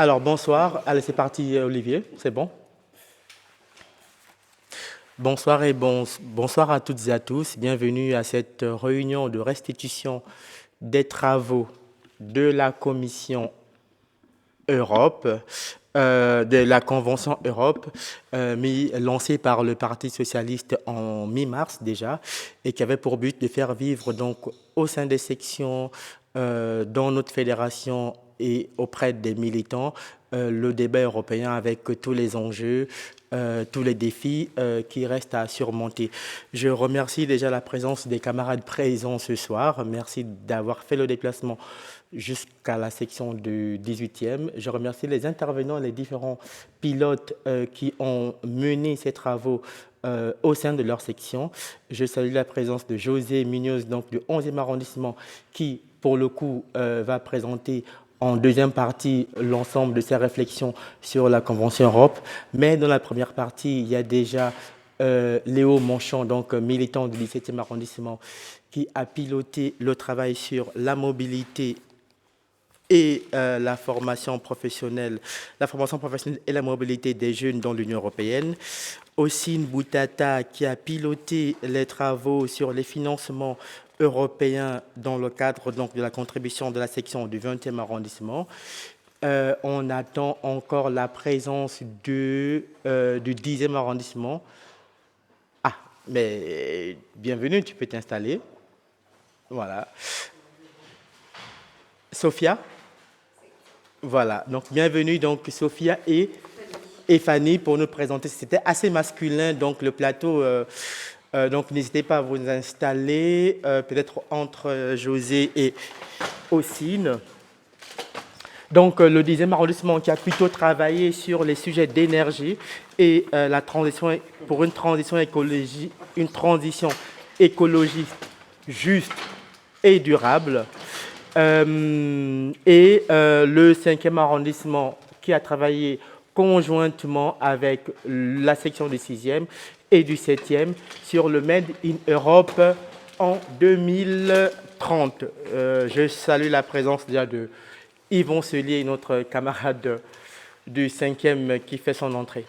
Alors, bonsoir. Allez, c'est parti, Olivier. C'est bon? Bonsoir et bonsoir à toutes et à tous. Bienvenue à cette réunion de restitution des travaux de la Commission Europe, de la Convention Europe, lancée par le Parti socialiste en mi-mars déjà, et qui avait pour but de faire vivre donc au sein des sections, dans notre fédération et auprès des militants, le débat européen avec tous les enjeux, tous les défis qui restent à surmonter. Je remercie déjà la présence des camarades présents ce soir. Merci d'avoir fait le déplacement jusqu'à la section du 18e. Je remercie les intervenants, les différents pilotes qui ont mené ces travaux au sein de leur section. Je salue la présence de José Munoz, donc du 11e arrondissement, qui, pour le coup, va présenter en deuxième partie l'ensemble de ses réflexions sur la Convention Europe. Mais dans la première partie, il y a déjà Léo Monchon, donc militant du 17e arrondissement, qui a piloté le travail sur la mobilité et la formation professionnelle et la mobilité des jeunes dans l'Union européenne. Ossine Boutata qui a piloté les travaux sur les financements européens dans le cadre donc, de la contribution de la section du 20e arrondissement. On attend encore la présence du 10e arrondissement. Ah, mais bienvenue, tu peux t'installer. Voilà. Sophia? Voilà, donc bienvenue donc Sophia et Fanny pour nous présenter. C'était assez masculin, donc le plateau, donc n'hésitez pas à vous installer, peut-être entre José et Ossine. Donc le 10e arrondissement qui a plutôt travaillé sur les sujets d'énergie et la transition pour une transition écologiste juste et durable. Le 5e arrondissement qui a travaillé conjointement avec la section du 6e et du 7e sur le Made in Europe en 2030. Je salue la présence déjà de Yvon Selier, notre camarade du 5e qui fait son entrée.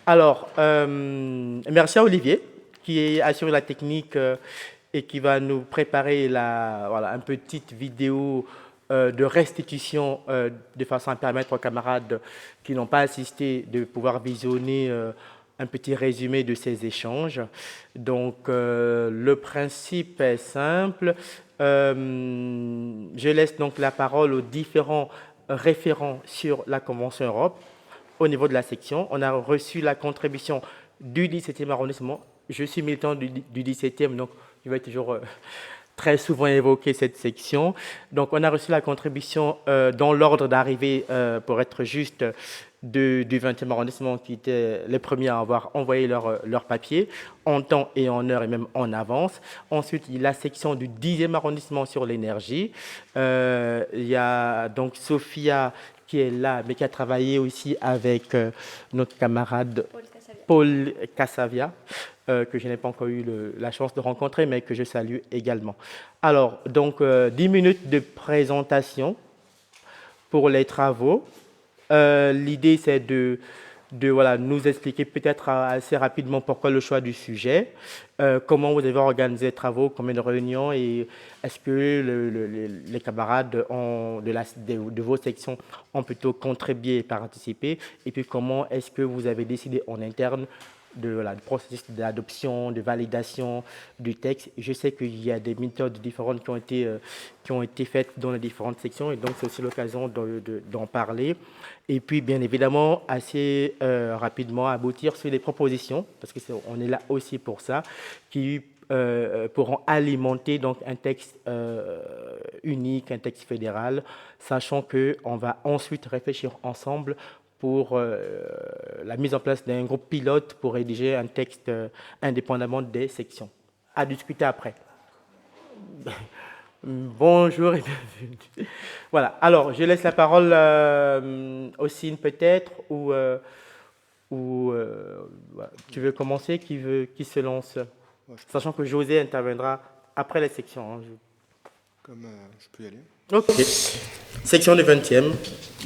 Alors, merci à Olivier qui assure la technique et qui va nous préparer une petite vidéo de restitution de façon à permettre aux camarades qui n'ont pas assisté de pouvoir visionner un petit résumé de ces échanges. Donc, le principe est simple. Je laisse donc la parole aux différents référents sur la Convention Europe au niveau de la section. On a reçu la contribution du 17e arrondissement. Je suis militant du 17e, donc je vais toujours très souvent évoquer cette section. Donc, on a reçu la contribution dans l'ordre d'arrivée, pour être juste, du 20e arrondissement, qui étaient les premiers à avoir envoyé leur papier, en temps et en heure et même en avance. Ensuite, il y a la section du 10e arrondissement sur l'énergie. Il y a donc Sophia qui est là, mais qui a travaillé aussi avec notre camarade Paul Cassavia, que je n'ai pas encore eu la chance de rencontrer, mais que je salue également. Alors, donc, 10 minutes de présentation pour les travaux. L'idée, c'est de nous expliquer peut-être assez rapidement pourquoi le choix du sujet, comment vous avez organisé les travaux, combien de réunions, et est-ce que les camarades de vos sections ont plutôt contribué et participé, et puis comment est-ce que vous avez décidé en interne du processus d'adoption, de validation du texte. Je sais qu'il y a des méthodes différentes qui ont été faites dans les différentes sections, et donc c'est aussi l'occasion d'en parler. Et puis, bien évidemment, assez rapidement aboutir sur les propositions, parce qu'on est là aussi pour ça, qui pourront alimenter donc un texte unique, un texte fédéral, sachant qu'on va ensuite réfléchir ensemble pour la mise en place d'un groupe pilote pour rédiger un texte indépendamment des sections. À discuter après. Bonjour et bienvenue. Voilà, alors je laisse la parole au Cine peut-être, ou voilà. Tu veux commencer, qui se lance? Ouais, Sachant que José interviendra après les sections. comme je peux y aller. Ok. Section du 20e.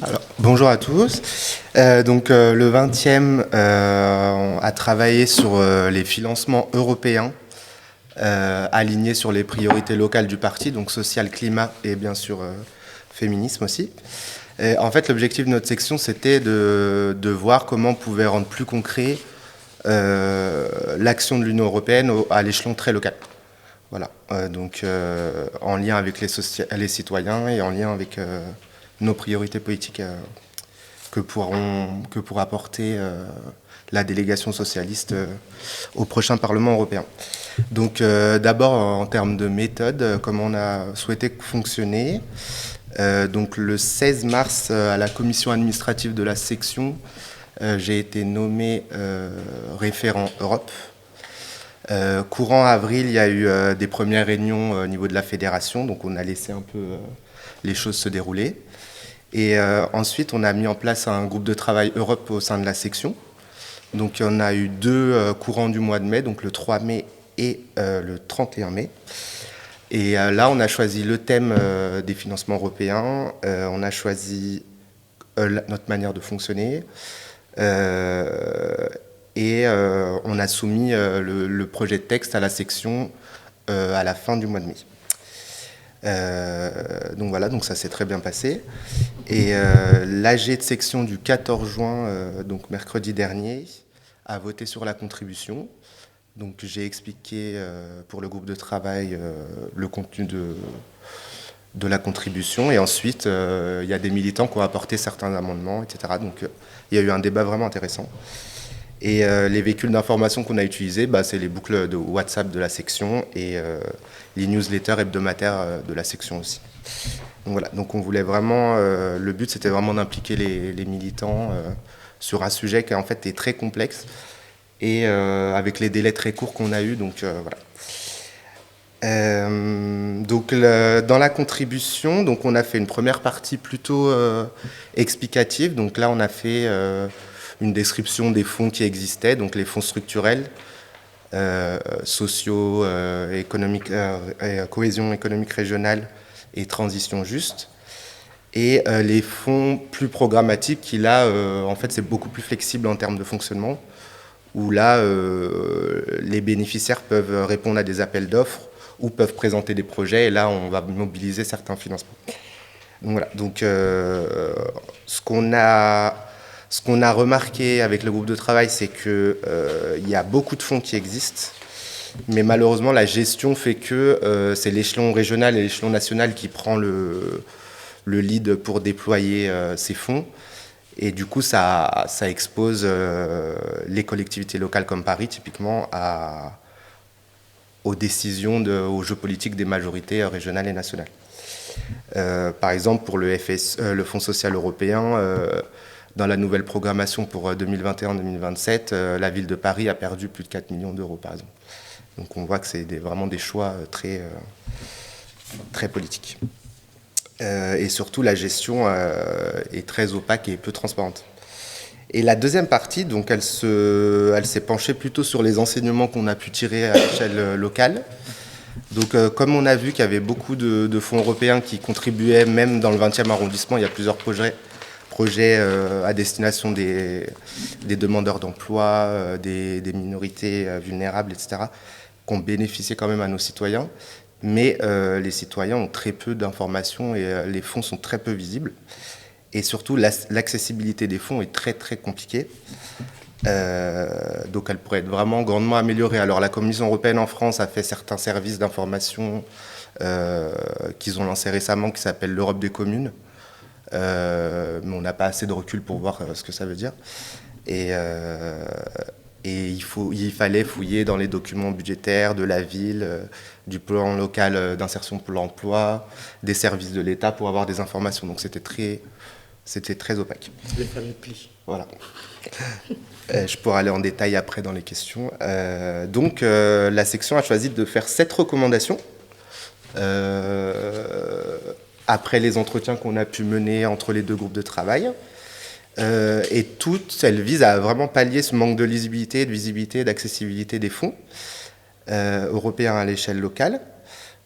Alors, bonjour à tous. Le 20e a travaillé sur les financements européens alignés sur les priorités locales du parti, donc social, climat et bien sûr féminisme aussi. Et en fait, l'objectif de notre section, c'était de voir comment on pouvait rendre plus concret l'action de l'Union européenne à l'échelon très local. Voilà, en lien avec les citoyens et en lien avec nos priorités politiques que pourra apporter la délégation socialiste au prochain Parlement européen. Donc d'abord en termes de méthode, comment on a souhaité fonctionner. Donc le 16 mars à la commission administrative de la section, j'ai été nommé référent Europe. Courant avril, il y a eu des premières réunions au niveau de la fédération, donc on a laissé un peu les choses se dérouler. Et ensuite, on a mis en place un groupe de travail Europe au sein de la section. Donc on a eu deux courants du mois de mai, donc le 3 mai et le 31 mai. Et là, on a choisi le thème des financements européens, on a choisi notre manière de fonctionner. On a soumis le projet de texte à la section à la fin du mois de mai. Donc ça s'est très bien passé. Et l'AG de section du 14 juin, donc mercredi dernier, a voté sur la contribution. Donc j'ai expliqué pour le groupe de travail le contenu de la contribution. Et ensuite, il y a des militants qui ont apporté certains amendements, etc. Donc il y a eu un débat vraiment intéressant. Et les véhicules d'information qu'on a utilisés, c'est les boucles de WhatsApp de la section et les newsletters hebdomadaires de la section aussi. Donc voilà, donc on voulait vraiment, le but c'était vraiment d'impliquer les militants sur un sujet qui en fait est très complexe et avec les délais très courts qu'on a eus, donc voilà. Dans la contribution, donc on a fait une première partie plutôt explicative. Donc là, on a fait une description des fonds qui existaient, donc les fonds structurels, sociaux, économiques, cohésion économique régionale et transition juste, et les fonds plus programmatiques qui là, en fait, c'est beaucoup plus flexible en termes de fonctionnement, où là, les bénéficiaires peuvent répondre à des appels d'offres ou peuvent présenter des projets, et là, on va mobiliser certains financements. Donc voilà, donc ce qu'on a remarqué avec le groupe de travail, c'est qu'il y a beaucoup de fonds qui existent, mais malheureusement, la gestion fait que c'est l'échelon régional et l'échelon national qui prend le lead pour déployer ces fonds. Et du coup, ça expose les collectivités locales comme Paris, typiquement, aux décisions, aux jeux politiques des majorités régionales et nationales. Par exemple, pour le Fonds social européen, dans la nouvelle programmation pour 2021-2027, la ville de Paris a perdu plus de 4 millions d'euros, par exemple. Donc on voit que c'est vraiment des choix très, très politiques. Et surtout, la gestion est très opaque et peu transparente. Et la deuxième partie, donc, elle s'est penchée plutôt sur les enseignements qu'on a pu tirer à l'échelle locale. Donc, comme on a vu qu'il y avait beaucoup de fonds européens qui contribuaient, même dans le 20e arrondissement, il y a plusieurs projets à destination des demandeurs d'emploi, des minorités vulnérables, etc., qui ont bénéficié quand même à nos citoyens. Mais les citoyens ont très peu d'informations et les fonds sont très peu visibles. Et surtout, l'accessibilité des fonds est très très compliquée. Donc elle pourrait être vraiment grandement améliorée. Alors la Commission européenne en France a fait certains services d'information qu'ils ont lancés récemment qui s'appellent l'Europe des communes. Mais on n'a pas assez de recul pour voir ce que ça veut dire. Et il fallait fouiller dans les documents budgétaires de la ville, du plan local d'insertion pour l'emploi, des services de l'État pour avoir des informations. Donc c'était très opaque. C'est le fameux pli. Voilà. Je pourrais aller en détail après dans les questions. La section a choisi de faire 7 recommandations. Après les entretiens qu'on a pu mener entre les deux groupes de travail. Et toutes, elles visent à vraiment pallier ce manque de lisibilité, de visibilité, d'accessibilité des fonds européens à l'échelle locale.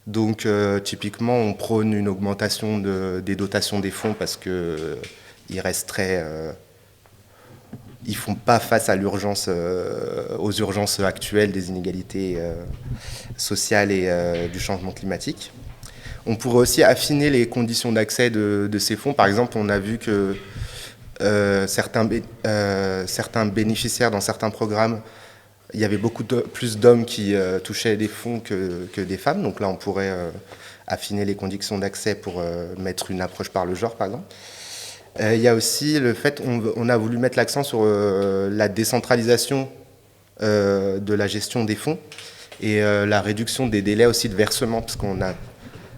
Donc typiquement, on prône une augmentation des dotations des fonds parce qu'ils restent ils font pas face à aux urgences actuelles des inégalités sociales et du changement climatique. On pourrait aussi affiner les conditions d'accès de ces fonds. Par exemple, on a vu que certains bénéficiaires dans certains programmes, il y avait plus d'hommes qui touchaient des fonds que des femmes. Donc là, on pourrait affiner les conditions d'accès pour mettre une approche par le genre, par exemple. Il y a aussi le fait on a voulu mettre l'accent sur la décentralisation de la gestion des fonds et la réduction des délais aussi de versement, parce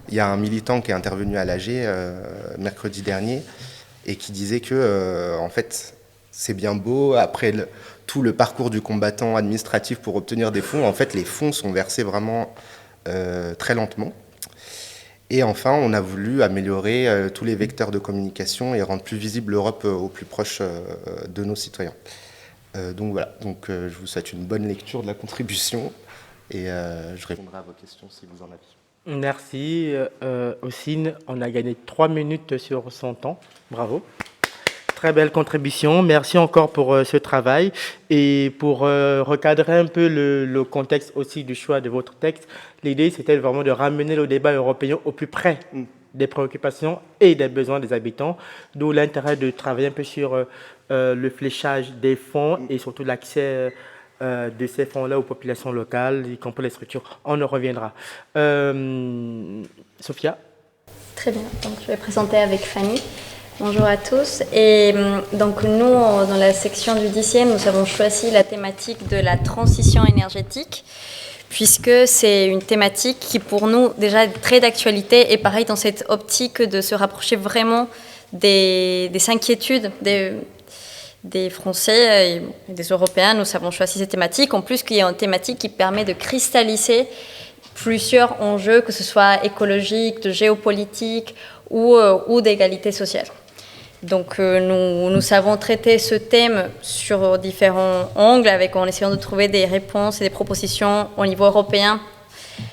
il y a un militant qui est intervenu à l'AG mercredi dernier et qui disait que en fait c'est bien beau après tout le parcours du combattant administratif pour obtenir des fonds. En fait, les fonds sont versés vraiment très lentement. Et enfin, on a voulu améliorer tous les vecteurs de communication et rendre plus visible l'Europe au plus proche de nos citoyens. Donc voilà, je vous souhaite une bonne lecture de la contribution et je répondrai à vos questions si vous en avez. Merci. Ossine, on a gagné 3 minutes sur son temps. Bravo. Très belle contribution. Merci encore pour ce travail. Et pour recadrer un peu le contexte aussi du choix de votre texte, l'idée, c'était vraiment de ramener le débat européen au plus près des préoccupations et des besoins des habitants, d'où l'intérêt de travailler un peu sur le fléchage des fonds et surtout l'accès de ces fonds-là aux populations locales, y compris les structures. On en reviendra. Sophia? Très bien. Donc, je vais présenter avec Fanny. Bonjour à tous. Et donc nous, dans la section du 10e, nous avons choisi la thématique de la transition énergétique, puisque c'est une thématique qui, pour nous, déjà est très d'actualité, et pareil dans cette optique de se rapprocher vraiment des inquiétudes des Français et des Européens. Nous avons choisi cette thématique, en plus qu'il y a une thématique qui permet de cristalliser plusieurs enjeux, que ce soit écologique, de géopolitique ou d'égalité sociale. Donc nous avons traité ce thème sur différents angles en essayant de trouver des réponses et des propositions au niveau européen,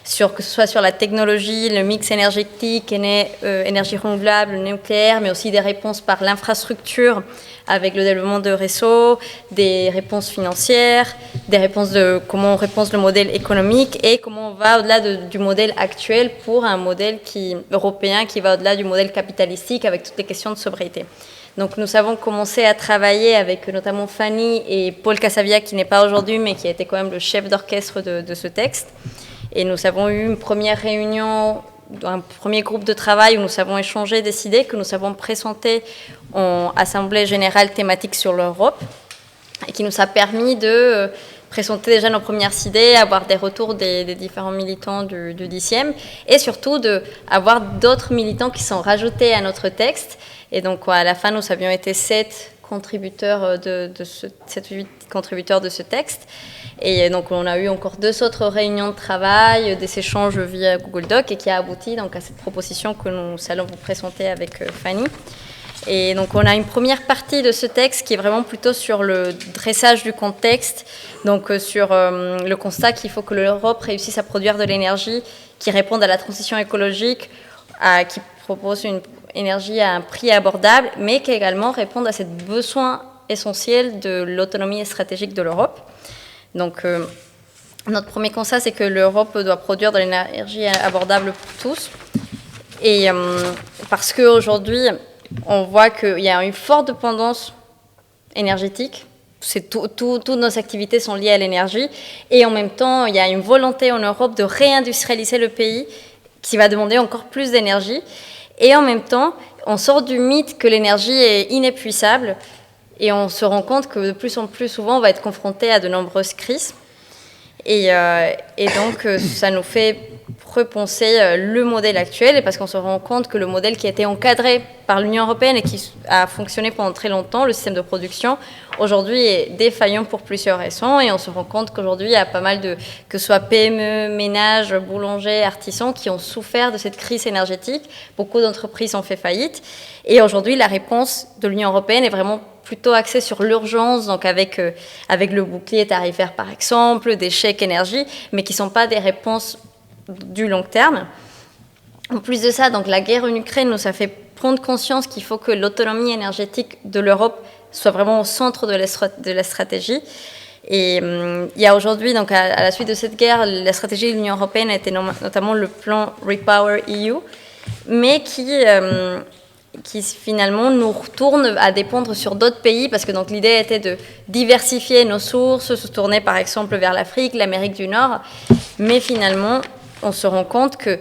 que ce soit sur la technologie, le mix énergétique, énergie renouvelable, nucléaire, mais aussi des réponses par l'infrastructure avec le développement de réseaux, des réponses financières, des réponses de comment on réponse le modèle économique et comment on va au-delà du modèle actuel pour un modèle européen qui va au-delà du modèle capitalistique avec toutes les questions de sobriété. Donc nous avons commencé à travailler avec notamment Fanny et Paul Casavia, qui n'est pas aujourd'hui, mais qui a été quand même le chef d'orchestre de ce texte. Et nous avons eu une première réunion, un premier groupe de travail où nous avons échangé des idées que nous avons présentées en Assemblée générale thématique sur l'Europe et qui nous a permis de présenter déjà nos premières idées, avoir des retours des différents militants du 10e et surtout d'avoir d'autres militants qui sont rajoutés à notre texte. Et donc à la fin, nous avions été 7 contributeurs 7-8 contributeurs de ce texte. Et donc, on a eu encore 2 autres réunions de travail, des échanges via Google Doc et qui a abouti donc, à cette proposition que nous allons vous présenter avec Fanny. Et donc, on a une première partie de ce texte qui est vraiment plutôt sur le dressage du contexte, donc sur le constat qu'il faut que l'Europe réussisse à produire de l'énergie qui réponde à la transition écologique, qui propose une énergie à un prix abordable, mais qui également réponde à ce besoin essentiel de l'autonomie stratégique de l'Europe. Donc, notre premier constat, c'est que l'Europe doit produire de l'énergie abordable pour tous. Et parce qu'aujourd'hui, on voit qu'il y a une forte dépendance énergétique. Toutes nos activités sont liées à l'énergie. Et en même temps, il y a une volonté en Europe de réindustrialiser le pays qui va demander encore plus d'énergie. Et en même temps, on sort du mythe que l'énergie est inépuisable. Et on se rend compte que de plus en plus souvent, on va être confronté à de nombreuses crises. Et donc, ça nous fait repenser le modèle actuel, et parce qu'on se rend compte que le modèle qui a été encadré par l'Union européenne et qui a fonctionné pendant très longtemps, le système de production, aujourd'hui est défaillant pour plusieurs raisons. Et on se rend compte qu'aujourd'hui, il y a pas mal que ce soit PME, ménages, boulangers, artisans, qui ont souffert de cette crise énergétique. Beaucoup d'entreprises ont fait faillite. Et aujourd'hui, la réponse de l'Union européenne est vraiment plutôt axée sur l'urgence, donc avec le bouclier tarifaire par exemple, des chèques énergie, mais qui ne sont pas des réponses du long terme. En plus de ça, donc la guerre en Ukraine nous a fait prendre conscience qu'il faut que l'autonomie énergétique de l'Europe soit vraiment au centre de la stratégie. Et il y a aujourd'hui, donc à la suite de cette guerre, la stratégie de l'Union européenne a été notamment le plan Repower EU, mais qui finalement nous retourne à dépendre sur d'autres pays, parce que donc l'idée était de diversifier nos sources, se tourner par exemple vers l'Afrique, l'Amérique du Nord, mais finalement on se rend compte que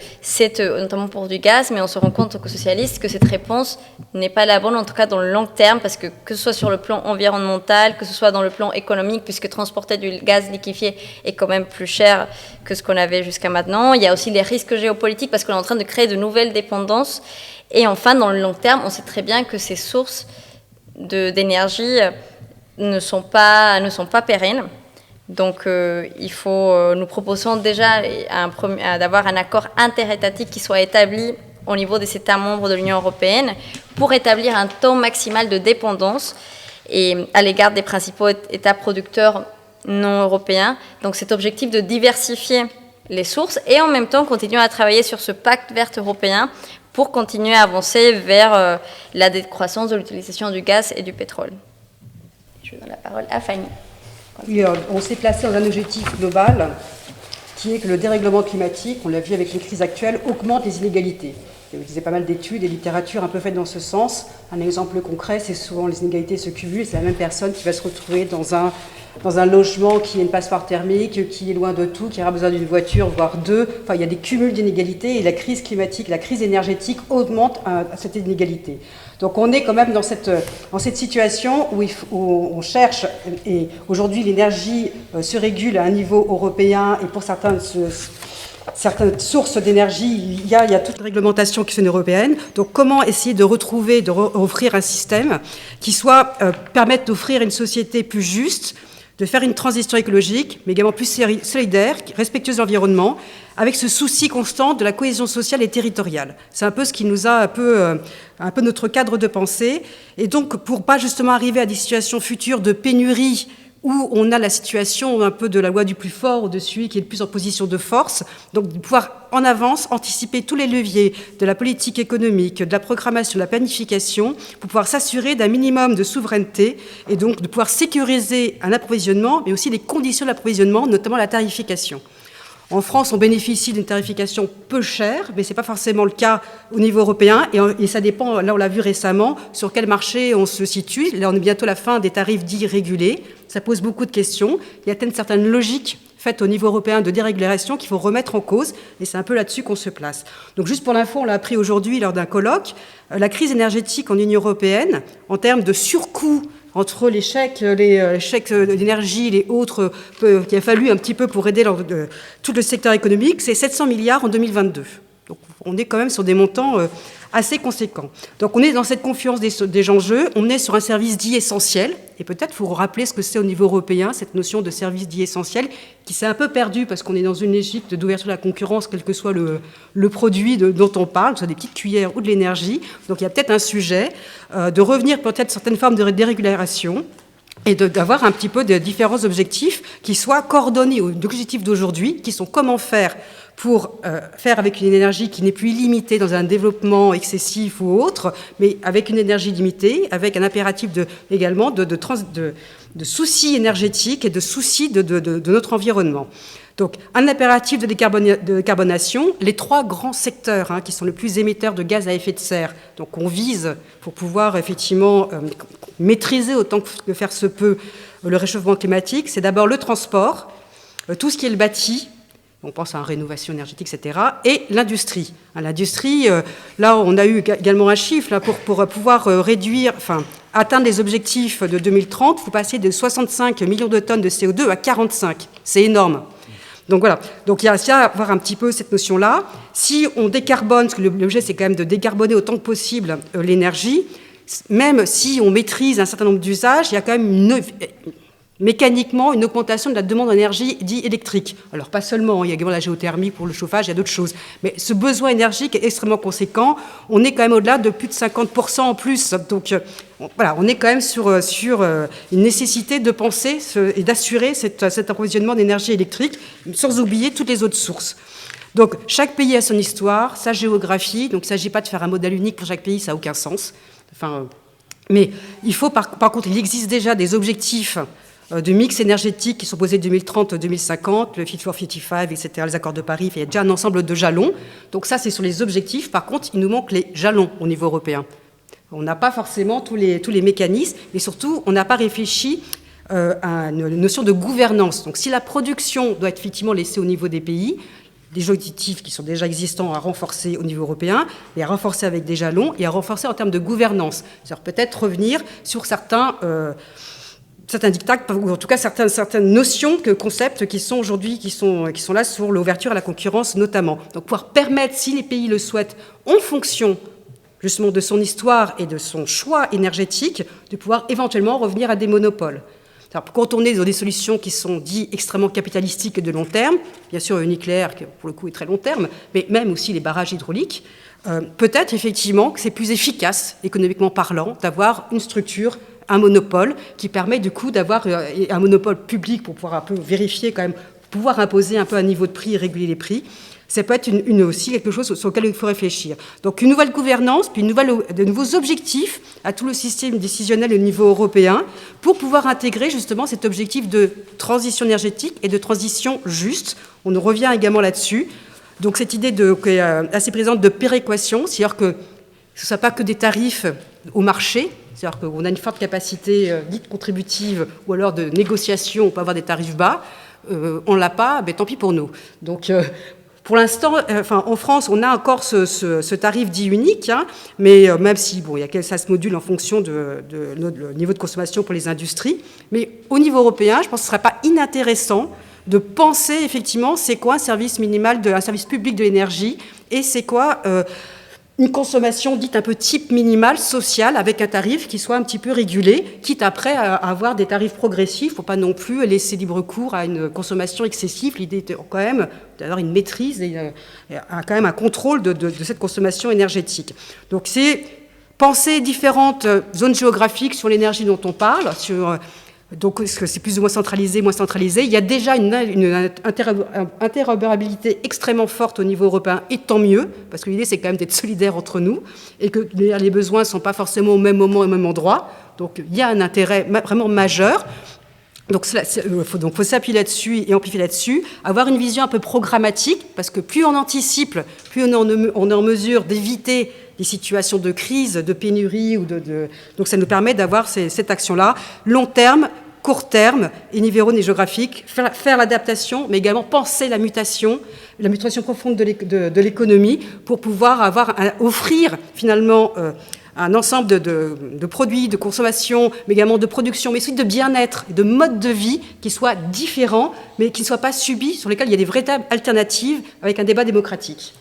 notamment pour du gaz, mais on se rend compte aux socialistes que cette réponse n'est pas la bonne, en tout cas dans le long terme, parce que ce soit sur le plan environnemental, que ce soit dans le plan économique, puisque transporter du gaz liquéfié est quand même plus cher que ce qu'on avait jusqu'à maintenant. Il y a aussi les risques géopolitiques, parce qu'on est en train de créer de nouvelles dépendances. Et enfin, dans le long terme, on sait très bien que ces sources d'énergie ne sont pas pérennes. Donc, nous proposons déjà d'avoir un accord interétatique qui soit établi au niveau des États membres de l'Union européenne pour établir un taux maximal de dépendance et à l'égard des principaux États producteurs non européens. Donc, cet objectif de diversifier les sources et en même temps continuer à travailler sur ce pacte vert européen pour continuer à avancer vers la décroissance de l'utilisation du gaz et du pétrole. Je donne la parole à Fanny. Oui, on s'est placé dans un objectif global qui est que le dérèglement climatique, on l'a vu avec les crises actuelles, augmente les inégalités. Il y a pas mal d'études et littératures un peu faites dans ce sens. Un exemple concret, c'est souvent les inégalités se cumulent. C'est la même personne qui va se retrouver dans un logement qui est une passoire thermique, qui est loin de tout, qui aura besoin d'une voiture, voire deux. Enfin, il y a des cumuls d'inégalités et la crise climatique, la crise énergétique augmente cette inégalité. Donc on est quand même dans cette situation où on cherche, et aujourd'hui l'énergie se régule à un niveau européen, et pour certaines sources d'énergie, il y a toute une réglementation qui est européenne. Donc comment essayer de retrouver, offrir un système qui permette d'offrir une société plus juste, de faire une transition écologique, mais également plus solidaire, respectueuse de l'environnement, avec ce souci constant de la cohésion sociale et territoriale. C'est un peu ce qui nous a un peu notre cadre de pensée. Et donc, pour pas justement arriver à des situations futures de pénurie où on a la situation un peu de la loi du plus fort au-dessus, qui est le plus en position de force, donc de pouvoir en avance anticiper tous les leviers de la politique économique, de la programmation, de la planification, pour pouvoir s'assurer d'un minimum de souveraineté et donc de pouvoir sécuriser un approvisionnement, mais aussi les conditions de l'approvisionnement, notamment la tarification. En France, on bénéficie d'une tarification peu chère, mais ce n'est pas forcément le cas au niveau européen. Et ça dépend, là on l'a vu récemment, sur quel marché on se situe. Là, on est bientôt à la fin des tarifs dits régulés. Ça pose beaucoup de questions. Il y a une certaine logique faite au niveau européen de dérégulation qu'il faut remettre en cause. Et c'est un peu là-dessus qu'on se place. Donc juste pour l'info, on l'a appris aujourd'hui lors d'un colloque, la crise énergétique en Union européenne, en termes de surcoût entre les chèques d'énergie, les autres, qu'il a fallu un petit peu pour aider tout le secteur économique, c'est 700 milliards en 2022. Donc on est quand même sur des montants assez conséquents. Donc on est dans cette confiance des enjeux, on est sur un service dit essentiel, et peut-être faut rappeler ce que c'est au niveau européen, cette notion de service dit essentiel, qui s'est un peu perdue parce qu'on est dans une logique d'ouverture de la concurrence, quel que soit le produit dont on parle, que ce soit des petites cuillères ou de l'énergie. Donc il y a peut-être un sujet de revenir peut-être certaines formes de dérégulation, et d'avoir un petit peu de différents objectifs qui soient coordonnés aux objectifs d'aujourd'hui, qui sont comment faire pour faire avec une énergie qui n'est plus illimitée dans un développement excessif ou autre, mais avec une énergie limitée, avec un impératif également de soucis énergétiques et de soucis de notre environnement. Donc, un impératif de décarbonation, les trois grands secteurs qui sont les plus émetteurs de gaz à effet de serre, donc on vise pour pouvoir effectivement maîtriser autant que faire se peut le réchauffement climatique, c'est d'abord le transport, tout ce qui est le bâti, on pense à une rénovation énergétique, etc., et l'industrie. L'industrie, là, on a eu également un chiffre là, pour pouvoir atteindre les objectifs de 2030, il faut passer de 65 millions de tonnes de CO2 à 45. C'est énorme. Donc voilà, donc il y a à avoir un petit peu cette notion-là. Si on décarbone, parce que l'objet c'est quand même de décarboner autant que possible l'énergie, même si on maîtrise un certain nombre d'usages, il y a quand même mécaniquement une augmentation de la demande d'énergie dite électrique. Alors pas seulement, il y a également la géothermie pour le chauffage, il y a d'autres choses. Mais ce besoin énergique est extrêmement conséquent. On est quand même au-delà de plus de 50% en plus. Donc voilà, on est quand même sur une nécessité de penser et d'assurer cet approvisionnement d'énergie électrique, sans oublier toutes les autres sources. Donc, chaque pays a son histoire, sa géographie. Donc, il ne s'agit pas de faire un modèle unique pour chaque pays, ça n'a aucun sens. Enfin, mais il faut, par contre, il existe déjà des objectifs de mix énergétique qui sont posés 2030-2050, le Fit for 55, etc., les accords de Paris. Il y a déjà un ensemble de jalons. Donc, ça, c'est sur les objectifs. Par contre, il nous manque les jalons au niveau européen. On n'a pas forcément tous les mécanismes, et surtout, on n'a pas réfléchi à une notion de gouvernance. Donc, si la production doit être effectivement laissée au niveau des pays, les objectifs qui sont déjà existants à renforcer au niveau européen, et à renforcer avec des jalons, et à renforcer en termes de gouvernance. C'est-à-dire peut-être revenir sur certains dictats, ou en tout cas certaines notions, concepts qui sont aujourd'hui, qui sont là sur l'ouverture à la concurrence notamment. Donc pouvoir permettre, si les pays le souhaitent, en fonction justement de son histoire et de son choix énergétique, de pouvoir éventuellement revenir à des monopoles. Alors, quand on est dans des solutions qui sont dites extrêmement capitalistiques et de long terme, bien sûr le nucléaire, qui pour le coup est très long terme, mais même aussi les barrages hydrauliques, peut-être effectivement que c'est plus efficace, économiquement parlant, d'avoir une structure, un monopole, qui permet du coup d'avoir un monopole public pour pouvoir un peu vérifier quand même, pouvoir imposer un peu un niveau de prix et réguler les prix. Ça peut être aussi quelque chose sur lequel il faut réfléchir. Donc une nouvelle gouvernance, puis de nouveaux objectifs à tout le système décisionnel au niveau européen pour pouvoir intégrer justement cet objectif de transition énergétique et de transition juste. On revient également là-dessus. Donc cette idée qui est assez présente de péréquation, c'est-à-dire que ce ne soit pas que des tarifs au marché, c'est-à-dire qu'on a une forte capacité dite contributive ou alors de négociation, on peut avoir des tarifs bas, on ne l'a pas, tant pis pour nous. Donc pour l'instant, en France, on a encore ce tarif dit unique, hein, mais même si ça se module en fonction de notre niveau de consommation pour les industries. Mais au niveau européen, je pense que ce ne serait pas inintéressant de penser effectivement c'est quoi un service minimal, un service public de l'énergie, et c'est quoi une consommation dite un peu type minimal, sociale, avec un tarif qui soit un petit peu régulé, quitte après à avoir des tarifs progressifs. Il ne faut pas non plus laisser libre cours à une consommation excessive. L'idée est quand même d'avoir une maîtrise et quand même un contrôle de cette consommation énergétique. Donc c'est penser différentes zones géographiques sur l'énergie dont on parle, donc, est-ce que c'est plus ou moins centralisé, moins centralisé? Il y a déjà une interopérabilité extrêmement forte au niveau européen, et tant mieux, parce que l'idée, c'est quand même d'être solidaires entre nous, et que les besoins ne sont pas forcément au même moment et au même endroit. Donc, il y a un intérêt vraiment majeur. Donc, faut s'appuyer là-dessus et amplifier là-dessus, avoir une vision un peu programmatique, parce que plus on anticipe, plus on est en mesure d'éviter des situations de crise, de pénurie, donc ça nous permet d'avoir cette action-là, long terme, court terme, et niveau géographique, faire l'adaptation, mais également penser la mutation profonde de l'économie pour pouvoir offrir finalement un ensemble de produits, de consommation, mais également de production, mais aussi de bien-être, de modes de vie qui soient différents, mais qui ne soient pas subis, sur lesquels il y a des vraies alternatives avec un débat démocratique.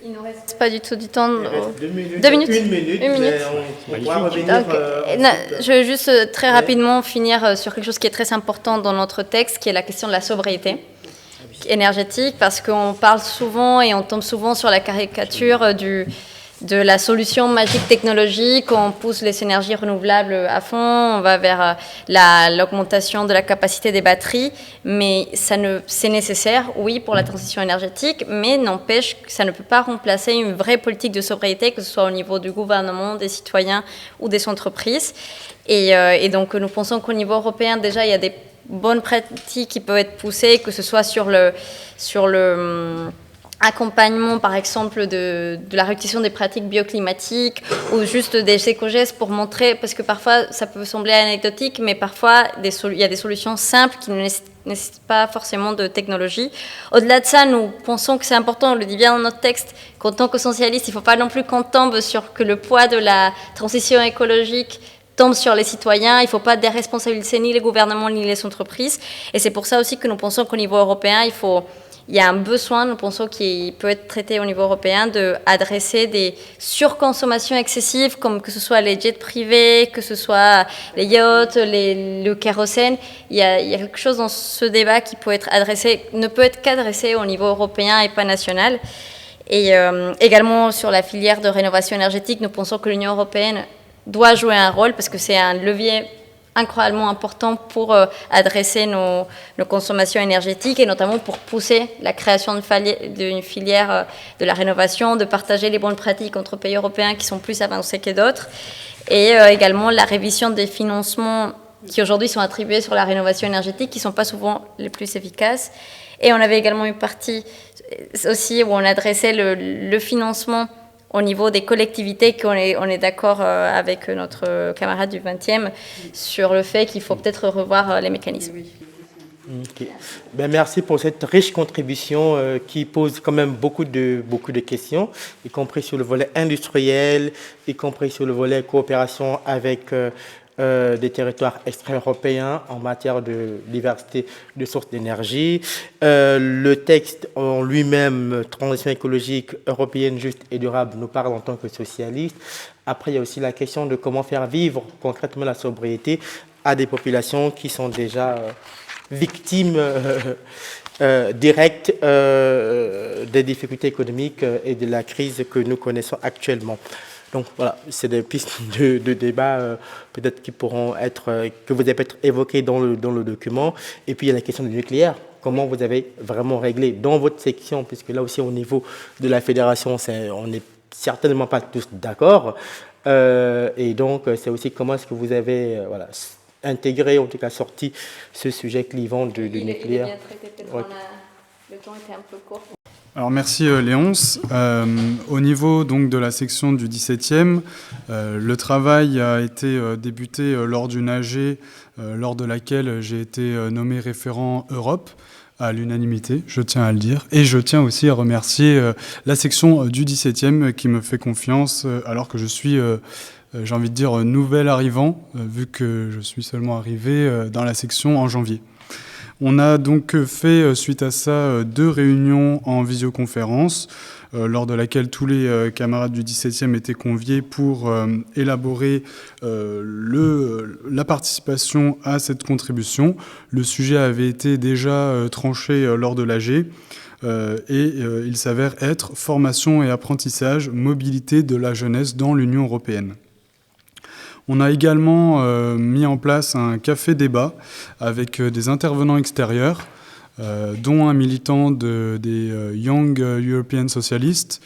Il ne nous reste pas du tout du temps. 2 minutes. 2 minutes. Une minute. On pourra revenir. Je vais juste très rapidement finir sur quelque chose qui est très important dans notre texte, qui est la question de la sobriété énergétique, parce qu'on parle souvent et on tombe souvent sur la caricature de la solution magique technologique, on pousse les énergies renouvelables à fond, on va vers l'augmentation de la capacité des batteries, mais c'est nécessaire, oui, pour la transition énergétique, mais n'empêche que ça ne peut pas remplacer une vraie politique de sobriété, que ce soit au niveau du gouvernement, des citoyens ou des entreprises. Et donc, nous pensons qu'au niveau européen, déjà, il y a des bonnes pratiques qui peuvent être poussées, que ce soit sur le accompagnement, par exemple, de la réduction des pratiques bioclimatiques ou juste des éco-gestes pour montrer, parce que parfois, ça peut sembler anecdotique, mais parfois, il y a des solutions simples qui ne nécessitent pas forcément de technologie. Au-delà de ça, nous pensons que c'est important, on le dit bien dans notre texte, qu'en tant que socialiste, il ne faut pas non plus qu'on tombe sur que le poids de la transition écologique tombe sur les citoyens, il ne faut pas déresponsabiliser ni les gouvernements ni les entreprises. Et c'est pour ça aussi que nous pensons qu'au niveau européen, il y a un besoin, nous pensons, qui peut être traité au niveau européen, d'adresser des surconsommations excessives, comme que ce soit les jets privés, que ce soit les yachts, le kérosène. Il y a quelque chose dans ce débat qui peut être adressé, ne peut être qu'adressé au niveau européen et pas national. Et également sur la filière de rénovation énergétique, nous pensons que l'Union européenne doit jouer un rôle parce que c'est un levier incroyablement important pour adresser nos consommations énergétiques et notamment pour pousser la création d'une filière de la rénovation, de partager les bonnes pratiques entre pays européens qui sont plus avancés que d'autres, et également la révision des financements qui aujourd'hui sont attribués sur la rénovation énergétique, qui ne sont pas souvent les plus efficaces. Et on avait également une partie aussi où on adressait le financement au niveau des collectivités, qu'on est d'accord avec notre camarade du 20e sur le fait qu'il faut peut-être revoir les mécanismes. Okay. Merci pour cette riche contribution qui pose quand même beaucoup de questions, y compris sur le volet industriel, y compris sur le volet coopération avec des territoires extra-européens en matière de diversité de sources d'énergie. Le texte en lui-même, transition écologique européenne juste et durable, nous parle en tant que socialiste. Après, il y a aussi la question de comment faire vivre concrètement la sobriété à des populations qui sont déjà victimes directes des difficultés économiques et de la crise que nous connaissons actuellement. Donc voilà, c'est des pistes de débat peut-être qui pourront être, que vous avez peut-être évoquées dans le document. Et puis il y a la question du nucléaire. Comment vous avez vraiment réglé dans votre section, puisque là aussi au niveau de la fédération, on n'est certainement pas tous d'accord. Et donc c'est aussi comment est-ce que vous avez intégré, en tout cas sorti ce sujet clivant du nucléaire. Il est bien traité, peut-être le temps était un peu court. Alors merci Léonce. Au niveau donc de la section du 17e, le travail a été débuté lors d'une AG lors de laquelle j'ai été nommé référent Europe à l'unanimité, je tiens à le dire. Et je tiens aussi à remercier la section du 17e qui me fait confiance alors que je suis, j'ai envie de dire, nouvel arrivant, vu que je suis seulement arrivé dans la section en janvier. On a donc fait, suite à ça, 2 réunions en visioconférence, lors de laquelle tous les camarades du 17e étaient conviés pour élaborer la participation à cette contribution. Le sujet avait été déjà tranché lors de l'AG, et il s'avère être formation et apprentissage, mobilité de la jeunesse dans l'Union européenne. On a également mis en place un café-débat avec des intervenants extérieurs, dont un militant des Young European Socialists,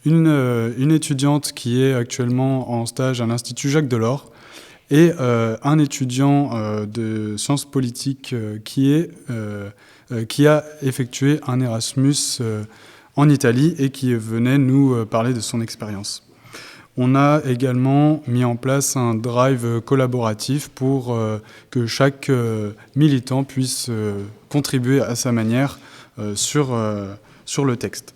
une étudiante qui est actuellement en stage à l'Institut Jacques Delors, et un étudiant de sciences politiques qui a effectué un Erasmus en Italie et qui venait nous parler de son expérience. On a également mis en place un drive collaboratif pour que chaque militant puisse contribuer à sa manière sur le texte.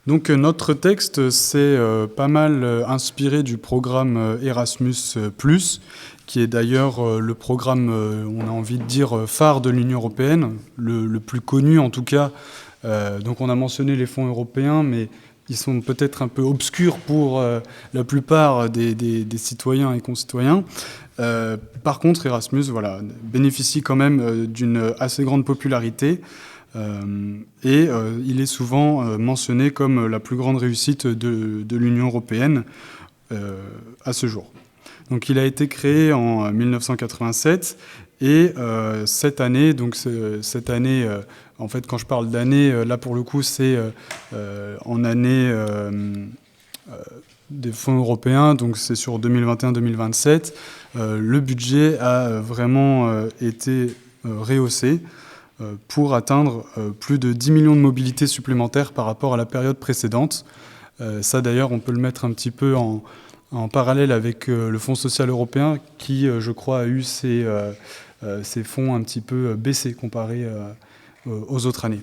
Donc notre texte s'est pas mal inspiré du programme Erasmus+, qui est d'ailleurs le programme, on a envie de dire, phare de l'Union européenne, le plus connu en tout cas. Donc on a mentionné les fonds européens, mais ils sont peut-être un peu obscurs pour la plupart des citoyens et concitoyens. Par contre, Erasmus bénéficie quand même d'une assez grande popularité et il est souvent mentionné comme la plus grande réussite de l'Union européenne à ce jour. Donc il a été créé en 1987 et cette année, en fait, quand je parle d'année, là pour le coup, c'est en année des fonds européens, donc c'est sur 2021-2027. Le budget a vraiment été rehaussé pour atteindre plus de 10 millions de mobilités supplémentaires par rapport à la période précédente. Ça, d'ailleurs, on peut le mettre un petit peu en parallèle avec le Fonds social européen qui, je crois, a eu ses fonds un petit peu baissés comparé aux autres années.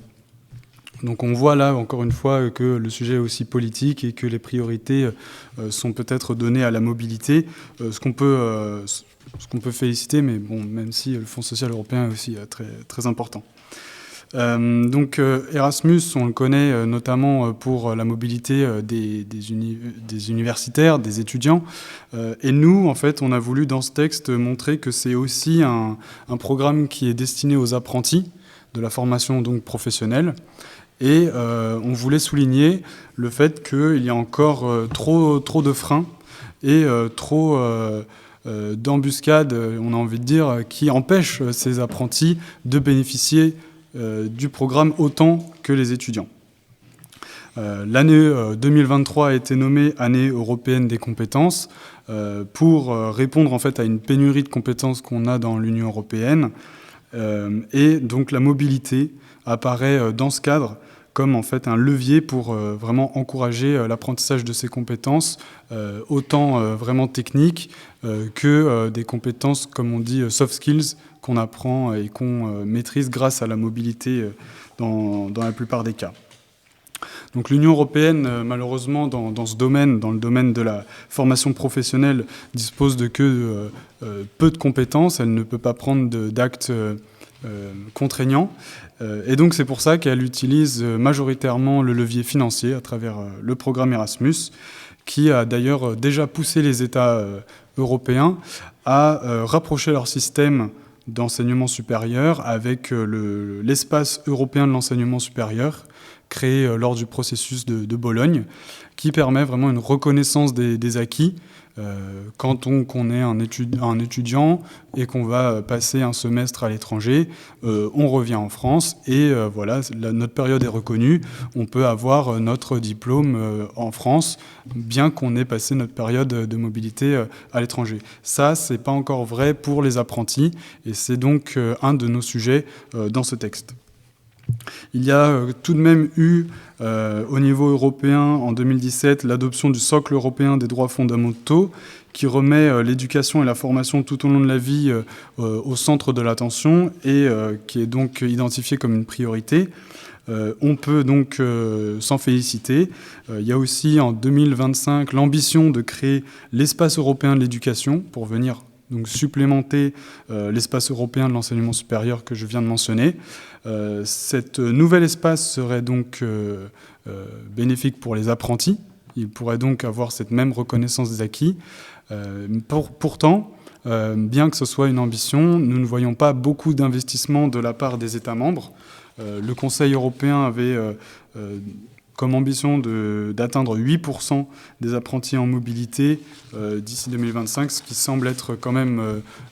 Donc on voit là, encore une fois, que le sujet est aussi politique et que les priorités sont peut-être données à la mobilité, ce qu'on peut féliciter, mais bon, même si le Fonds social européen est aussi très, très important. Donc Erasmus, on le connaît notamment pour la mobilité des universitaires, des étudiants. Et nous, en fait, on a voulu dans ce texte montrer que c'est aussi un programme qui est destiné aux apprentis de la formation donc professionnelle. Et on voulait souligner le fait qu'il y a encore trop de freins et trop d'embuscade, on a envie de dire, qui empêche ces apprentis de bénéficier du programme autant que les étudiants. L'année 2023 a été nommée année européenne des compétences pour répondre en fait à une pénurie de compétences qu'on a dans l'Union européenne. Et donc la mobilité apparaît dans ce cadre comme en fait un levier pour vraiment encourager l'apprentissage de ces compétences, autant vraiment techniques que des compétences, comme on dit, soft skills, qu'on apprend et qu'on maîtrise grâce à la mobilité dans la plupart des cas. Donc l'Union européenne, malheureusement, dans ce domaine, dans le domaine de la formation professionnelle, dispose de que peu de compétences. Elle ne peut pas prendre d'actes contraignants. Et donc c'est pour ça qu'elle utilise majoritairement le levier financier à travers le programme Erasmus, qui a d'ailleurs déjà poussé les États européens à rapprocher leur système d'enseignement supérieur avec l'espace européen de l'enseignement supérieur, créé lors du processus de Bologne, qui permet vraiment une reconnaissance des acquis quand on est un étudiant et qu'on va passer un semestre à l'étranger, on revient en France et voilà, notre période est reconnue, on peut avoir notre diplôme en France, bien qu'on ait passé notre période de mobilité à l'étranger. Ça, c'est pas encore vrai pour les apprentis et c'est donc un de nos sujets dans ce texte. Il y a tout de même eu, au niveau européen, en 2017, l'adoption du socle européen des droits fondamentaux, qui remet l'éducation et la formation tout au long de la vie au centre de l'attention et qui est donc identifié comme une priorité. On peut donc s'en féliciter. Il y a aussi, en 2025, l'ambition de créer l'espace européen de l'éducation pour venir donc supplémenter l'espace européen de l'enseignement supérieur que je viens de mentionner. Cet nouvel espace serait donc bénéfique pour les apprentis. Ils pourraient donc avoir cette même reconnaissance des acquis. Pourtant, bien que ce soit une ambition, nous ne voyons pas beaucoup d'investissements de la part des États membres. Le Conseil européen avait comme ambition d'atteindre 8% des apprentis en mobilité d'ici 2025, ce qui semble être quand même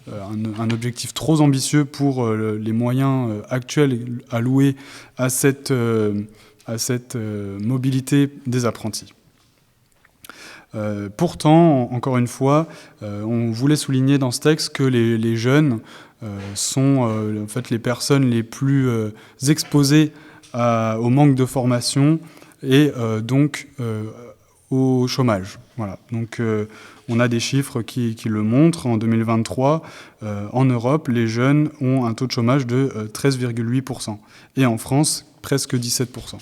un objectif trop ambitieux pour les moyens actuels alloués à cette mobilité des apprentis. Pourtant, encore une fois, on voulait souligner dans ce texte que les jeunes sont en fait les personnes les plus exposées au manque de formation et donc au chômage. Voilà. Donc on a des chiffres qui le montrent. En 2023, en Europe, les jeunes ont un taux de chômage de 13,8%. Et en France, presque 17%.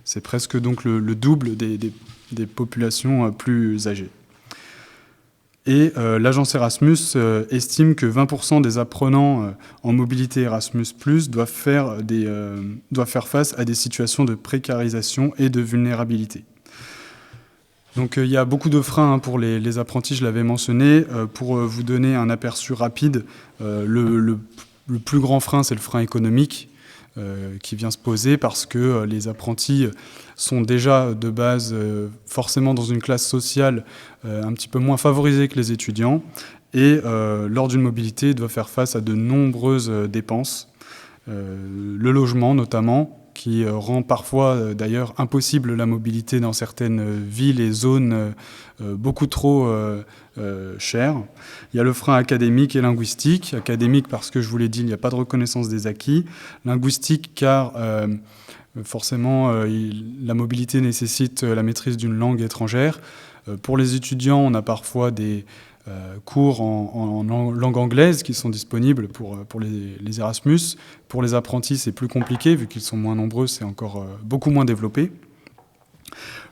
C'est presque donc le double des populations plus âgées. Et l'agence Erasmus estime que 20% des apprenants en mobilité Erasmus+, doivent faire face à des situations de précarisation et de vulnérabilité. Donc il y a beaucoup de freins pour les apprentis, je l'avais mentionné. Pour vous donner un aperçu rapide, le plus grand frein, c'est le frein économique qui vient se poser parce que les apprentis sont déjà de base forcément dans une classe sociale un petit peu moins favorisée que les étudiants et lors d'une mobilité, ils doivent faire face à de nombreuses dépenses. Le logement notamment, qui rend parfois d'ailleurs impossible la mobilité dans certaines villes et zones beaucoup trop chères. Il y a le frein académique et linguistique. Académique parce que, je vous l'ai dit, il n'y a pas de reconnaissance des acquis. Linguistique car forcément la mobilité nécessite la maîtrise d'une langue étrangère. Pour les étudiants, on a parfois des cours en langue anglaise qui sont disponibles pour les Erasmus. Pour les apprentis, c'est plus compliqué, vu qu'ils sont moins nombreux, c'est encore beaucoup moins développé.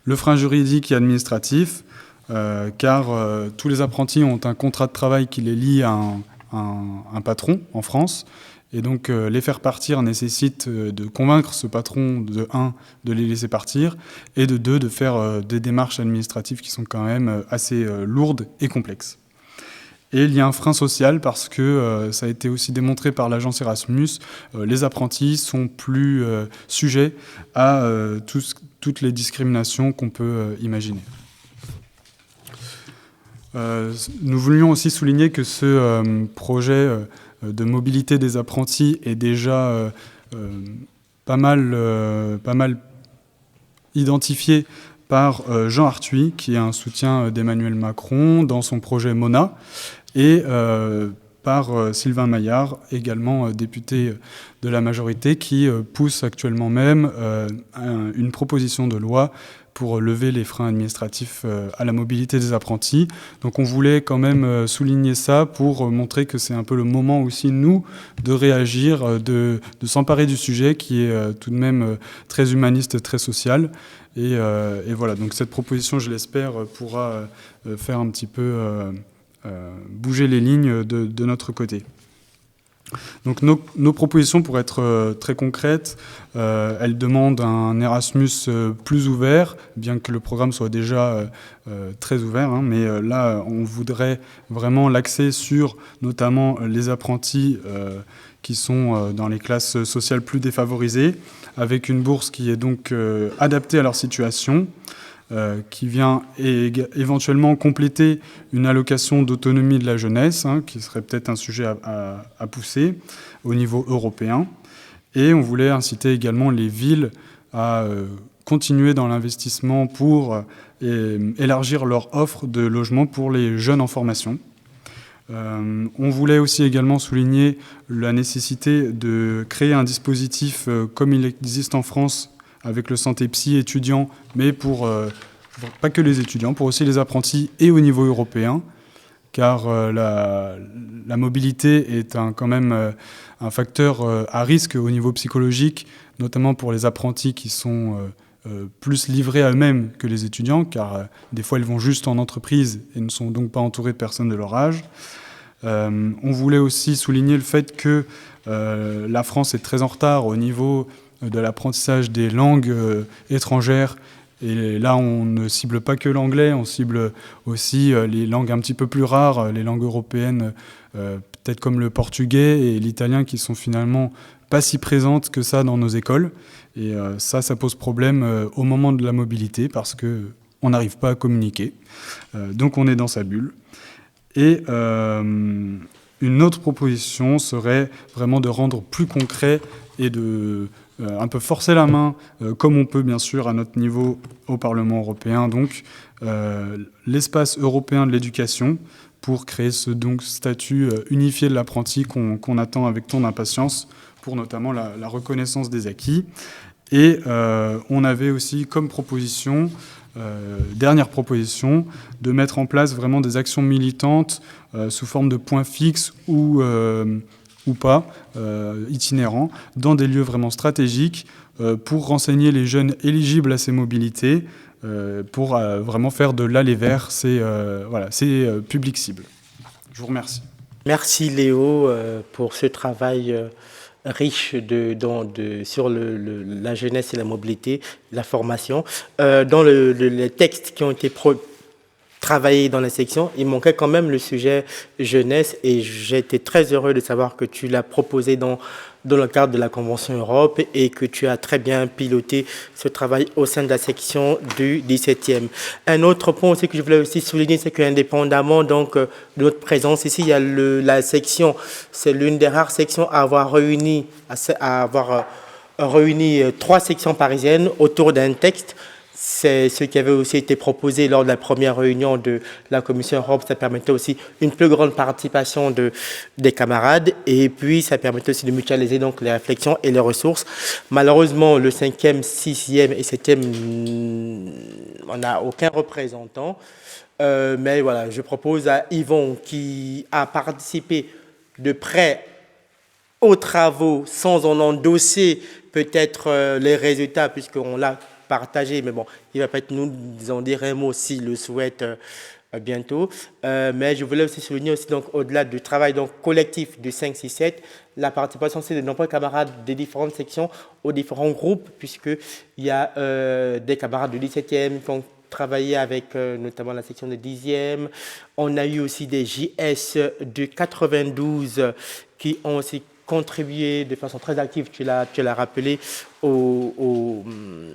Le frein juridique et administratif, car tous les apprentis ont un contrat de travail qui les lie à un patron en France. Et donc les faire partir nécessite de convaincre ce patron, de les laisser partir, et de deux, de faire des démarches administratives qui sont quand même assez lourdes et complexes. Et il y a un frein social parce que ça a été aussi démontré par l'agence Erasmus, les apprentis sont plus sujets à toutes les discriminations qu'on peut imaginer. Nous voulions aussi souligner que ce projet de mobilité des apprentis est déjà pas mal identifié par Jean Arthuis, qui est un soutien d'Emmanuel Macron dans son projet MONA, et par Sylvain Maillard, également député de la majorité, qui pousse actuellement même une proposition de loi pour lever les freins administratifs à la mobilité des apprentis. Donc on voulait quand même souligner ça pour montrer que c'est un peu le moment aussi, nous, de réagir, de s'emparer du sujet qui est tout de même très humaniste, très social. Et voilà, donc cette proposition, je l'espère, pourra faire un petit peu bouger les lignes de notre côté. Donc nos propositions, pour être très concrètes, elles demandent un Erasmus plus ouvert, bien que le programme soit déjà très ouvert, hein, mais là, on voudrait vraiment l'axer sur notamment les apprentis qui sont dans les classes sociales plus défavorisées, avec une bourse qui est donc adaptée à leur situation, qui vient éventuellement compléter une allocation d'autonomie de la jeunesse, hein, qui serait peut-être un sujet à pousser au niveau européen. Et on voulait inciter également les villes à continuer dans l'investissement pour élargir leur offre de logement pour les jeunes en formation. On voulait aussi également souligner la nécessité de créer un dispositif comme il existe en France avec le Santé Psy étudiant, mais pour pas que les étudiants, pour aussi les apprentis et au niveau européen, car la mobilité est quand même un facteur à risque au niveau psychologique, notamment pour les apprentis qui sont plus livrés à eux-mêmes que les étudiants, car des fois ils vont juste en entreprise et ne sont donc pas entourés de personnes de leur âge. On voulait aussi souligner le fait que la France est très en retard au niveau de l'apprentissage des langues étrangères. Et là, on ne cible pas que l'anglais, on cible aussi les langues un petit peu plus rares, les langues européennes, peut-être comme le portugais et l'italien, qui sont finalement pas si présentes que ça dans nos écoles. Et ça pose problème au moment de la mobilité, parce qu'on n'arrive pas à communiquer. Donc on est dans sa bulle. Et une autre proposition serait vraiment de rendre plus concret et de un peu forcer la main, comme on peut bien sûr à notre niveau au Parlement européen, donc l'espace européen de l'éducation, pour créer ce statut unifié de l'apprenti qu'on attend avec tant d'impatience, pour notamment la reconnaissance des acquis. Et on avait aussi comme proposition, dernière proposition, de mettre en place vraiment des actions militantes sous forme de points fixes ou pas, itinérants, dans des lieux vraiment stratégiques, pour renseigner les jeunes éligibles à ces mobilités, pour vraiment faire de l'aller vers ces publics cibles. Je vous remercie. Merci Léo pour ce travail riche sur la jeunesse et la mobilité, la formation. Dans les textes qui ont été travaillés dans la section, il manquait quand même le sujet jeunesse, et j'ai été très heureux de savoir que tu l'as proposé dans le cadre de la Convention Europe et que tu as très bien piloté ce travail au sein de la section du 17e. Un autre point aussi que je voulais aussi souligner, c'est qu'indépendamment donc, de notre présence ici, il y a la section, c'est l'une des rares sections à avoir réuni 3 sections parisiennes autour d'un texte. C'est ce qui avait aussi été proposé lors de la première réunion de la Commission Europe. Ça permettait aussi une plus grande participation des camarades, et puis ça permettait aussi de mutualiser donc les réflexions et les ressources. Malheureusement, le 5e, 6e et 7e, on n'a aucun représentant. Mais voilà, je propose à Yvon, qui a participé de près aux travaux sans en endosser peut-être les résultats, puisqu'on l'a partagé, mais bon, il va peut-être nous en dire un mot s'il le souhaite bientôt. Mais je voulais aussi souligner aussi, donc, au-delà du travail donc, collectif du 5, 6, 7, la participation de nombreux camarades des différentes sections aux différents groupes, puisqu'il y a des camarades du 17e qui ont travaillé avec notamment la section de 10e. On a eu aussi des JS de 92 qui ont aussi contribué de façon très active, tu l'as rappelé, au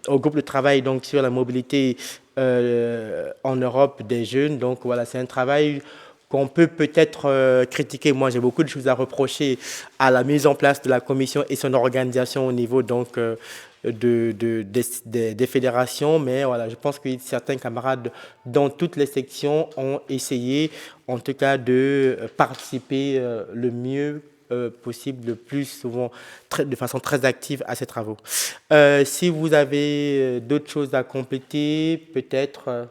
groupe de travail donc, sur la mobilité en Europe des jeunes. Donc voilà, c'est un travail qu'on peut peut-être critiquer. Moi, j'ai beaucoup de choses à reprocher à la mise en place de la commission et son organisation au niveau donc, des fédérations. Mais voilà, je pense que certains camarades dans toutes les sections ont essayé, en tout cas, de participer le mieux possible, le plus souvent, de façon très active à ces travaux. Si vous avez d'autres choses à compléter, peut-être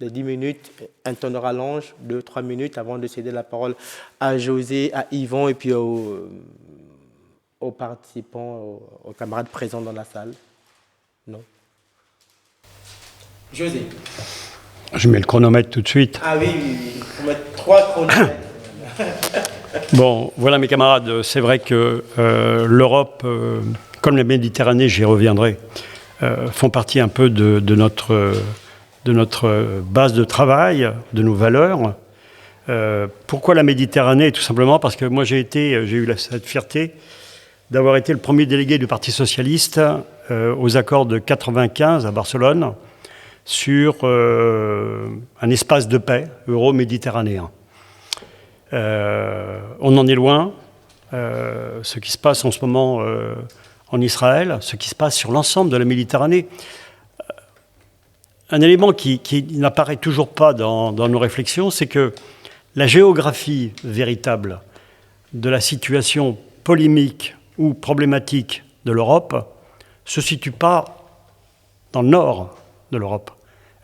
de 10 minutes, un temps de rallonge, 2-3 minutes avant de céder la parole à José, à Yvon et puis aux participants, aux camarades présents dans la salle. Non. José. Je mets le chronomètre tout de suite. Ah oui. Il faut mettre 3 chronomètres. Bon, voilà mes camarades, c'est vrai que l'Europe, comme la Méditerranée, j'y reviendrai, font partie un peu de notre base de travail, de nos valeurs. Pourquoi la Méditerranée? Tout simplement parce que moi j'ai eu cette fierté d'avoir été le premier délégué du Parti socialiste aux accords de 95 à Barcelone sur un espace de paix euro-méditerranéen. On en est loin. Ce qui se passe en ce moment en Israël, ce qui se passe sur l'ensemble de la Méditerranée. Un élément qui n'apparaît toujours pas dans nos réflexions, c'est que la géographie véritable de la situation polémique ou problématique de l'Europe ne se situe pas dans le nord de l'Europe.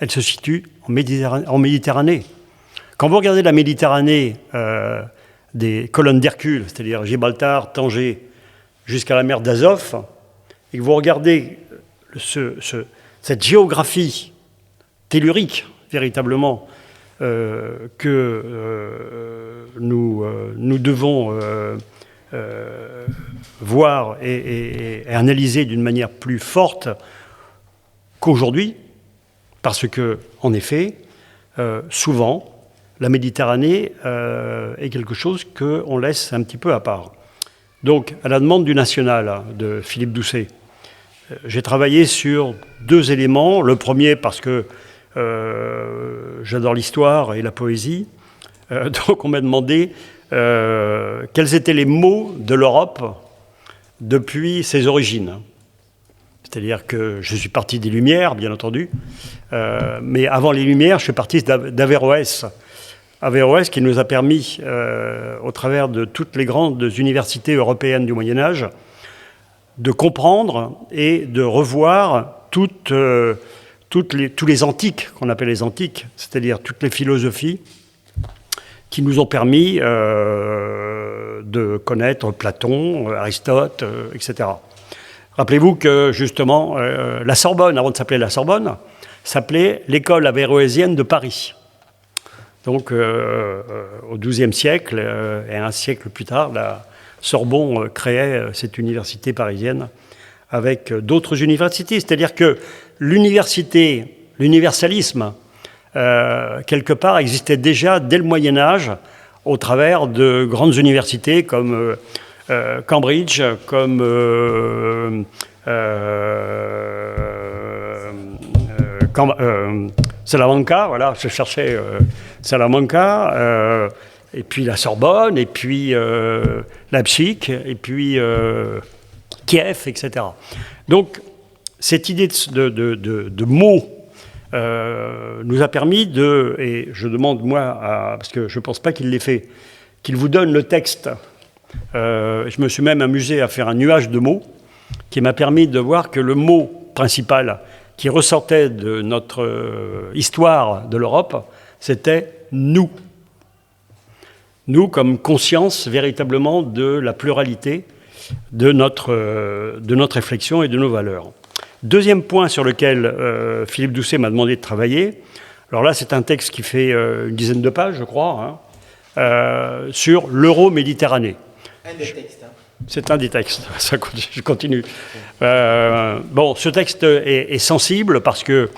Elle se situe en Méditerranée. Quand vous regardez la Méditerranée des colonnes d'Hercule, c'est-à-dire Gibraltar, Tanger, jusqu'à la mer d'Azov, et que vous regardez cette géographie tellurique, véritablement, que nous devons voir et analyser d'une manière plus forte qu'aujourd'hui, parce que, en effet, souvent, la Méditerranée est quelque chose qu'on laisse un petit peu à part. Donc, à la demande du National, de Philippe Doucet, j'ai travaillé sur 2 éléments. Le premier, parce que j'adore l'histoire et la poésie. Donc, on m'a demandé quels étaient les mots de l'Europe depuis ses origines. C'est-à-dire que je suis parti des Lumières, bien entendu, mais avant les Lumières, je suis parti d'Averroès. Averroès qui nous a permis, au travers de toutes les grandes universités européennes du Moyen-Âge, de comprendre et de revoir tous les antiques, qu'on appelle les antiques, c'est-à-dire toutes les philosophies qui nous ont permis de connaître Platon, Aristote, etc. Rappelez-vous que, justement, la Sorbonne, avant de s'appeler la Sorbonne, s'appelait l'école averroésienne de Paris. Donc, au XIIe siècle, et un siècle plus tard, la Sorbonne créait cette université parisienne avec d'autres universités. C'est-à-dire que l'universalisme, quelque part, existait déjà dès le Moyen-Âge au travers de grandes universités comme Cambridge, comme Salamanca, voilà, je cherchais Salamanca, et puis la Sorbonne, et puis Leipzig, et puis Kiev, etc. Donc, cette idée de mots nous a permis et je demande moi, parce que je ne pense pas qu'il l'ait fait, qu'il vous donne le texte. Je me suis même amusé à faire un nuage de mots qui m'a permis de voir que le mot principal qui ressortait de notre histoire de l'Europe, c'était « nous ». Nous, comme conscience véritablement de la pluralité de notre réflexion et de nos valeurs. Deuxième point sur lequel Philippe Doucet m'a demandé de travailler, alors là c'est un texte qui fait une dizaine de pages, je crois, sur l'euro-méditerranée. Un des textes. C'est un des textes, je continue. Bon, ce texte est sensible parce que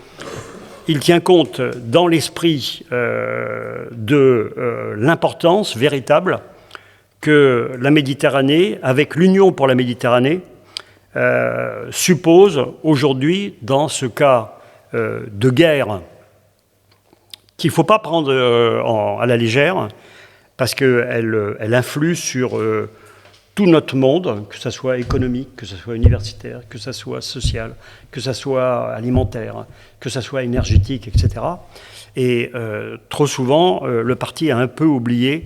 il tient compte dans l'esprit de l'importance véritable que la Méditerranée, avec l'Union pour la Méditerranée, suppose aujourd'hui, dans ce cas de guerre qu'il ne faut pas prendre à la légère, parce qu'elle influe sur tout notre monde, que ce soit économique, que ce soit universitaire, que ce soit social, que ce soit alimentaire, que ce soit énergétique, etc. Et trop souvent, le parti a un peu oublié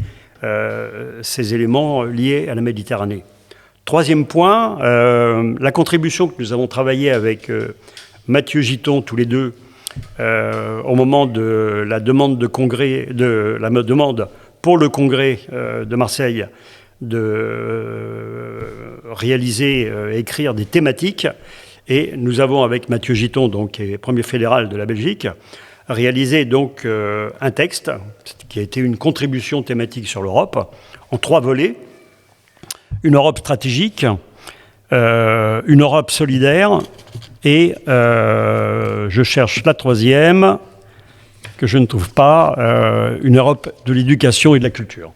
ces éléments liés à la Méditerranée. Troisième point, la contribution que nous avons travaillée avec Mathieu Giton, tous les deux, au moment de la demande de congrès, de la demande pour le congrès de Marseille, de réaliser, écrire des thématiques. Et nous avons, avec Mathieu Giton, donc, qui est premier fédéral de la Belgique, réalisé donc un texte qui a été une contribution thématique sur l'Europe en 3 volets. Une Europe stratégique, une Europe solidaire et je cherche la 3e que je ne trouve pas, une Europe de l'éducation et de la culture.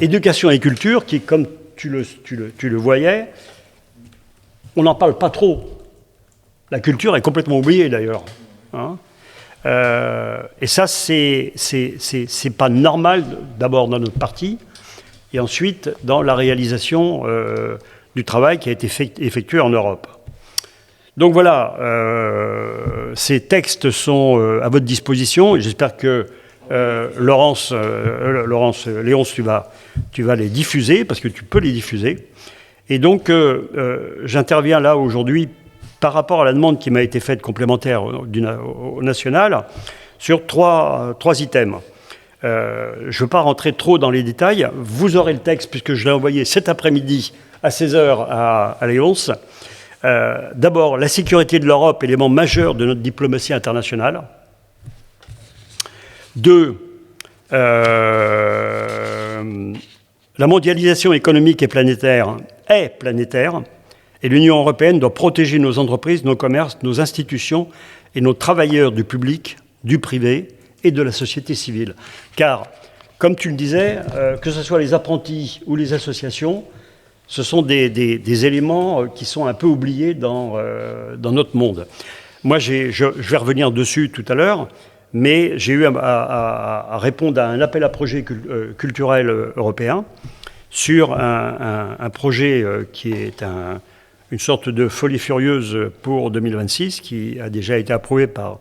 Éducation et culture qui, comme tu le voyais, on n'en parle pas trop. La culture est complètement oubliée d'ailleurs. Hein. Et ça, c'est pas normal d'abord dans notre parti et ensuite dans la réalisation du travail qui a été effectué en Europe. Donc voilà, ces textes sont à votre disposition et j'espère que Léonce, tu vas les diffuser parce que tu peux les diffuser. Et donc, j'interviens là aujourd'hui par rapport à la demande qui m'a été faite complémentaire au national sur trois items. Je ne veux pas rentrer trop dans les détails. Vous aurez le texte puisque je l'ai envoyé cet après-midi à 16h à Léonce. D'abord, la sécurité de l'Europe, élément majeur de notre diplomatie internationale. 2, la mondialisation économique est planétaire, et l'Union européenne doit protéger nos entreprises, nos commerces, nos institutions et nos travailleurs du public, du privé et de la société civile. Car, comme tu le disais, que ce soit les apprentis ou les associations, ce sont des éléments qui sont un peu oubliés dans notre monde. Moi, je vais revenir dessus tout à l'heure, mais j'ai eu à répondre à un appel à projet culturel européen sur un projet qui est une sorte de folie furieuse pour 2026, qui a déjà été approuvé par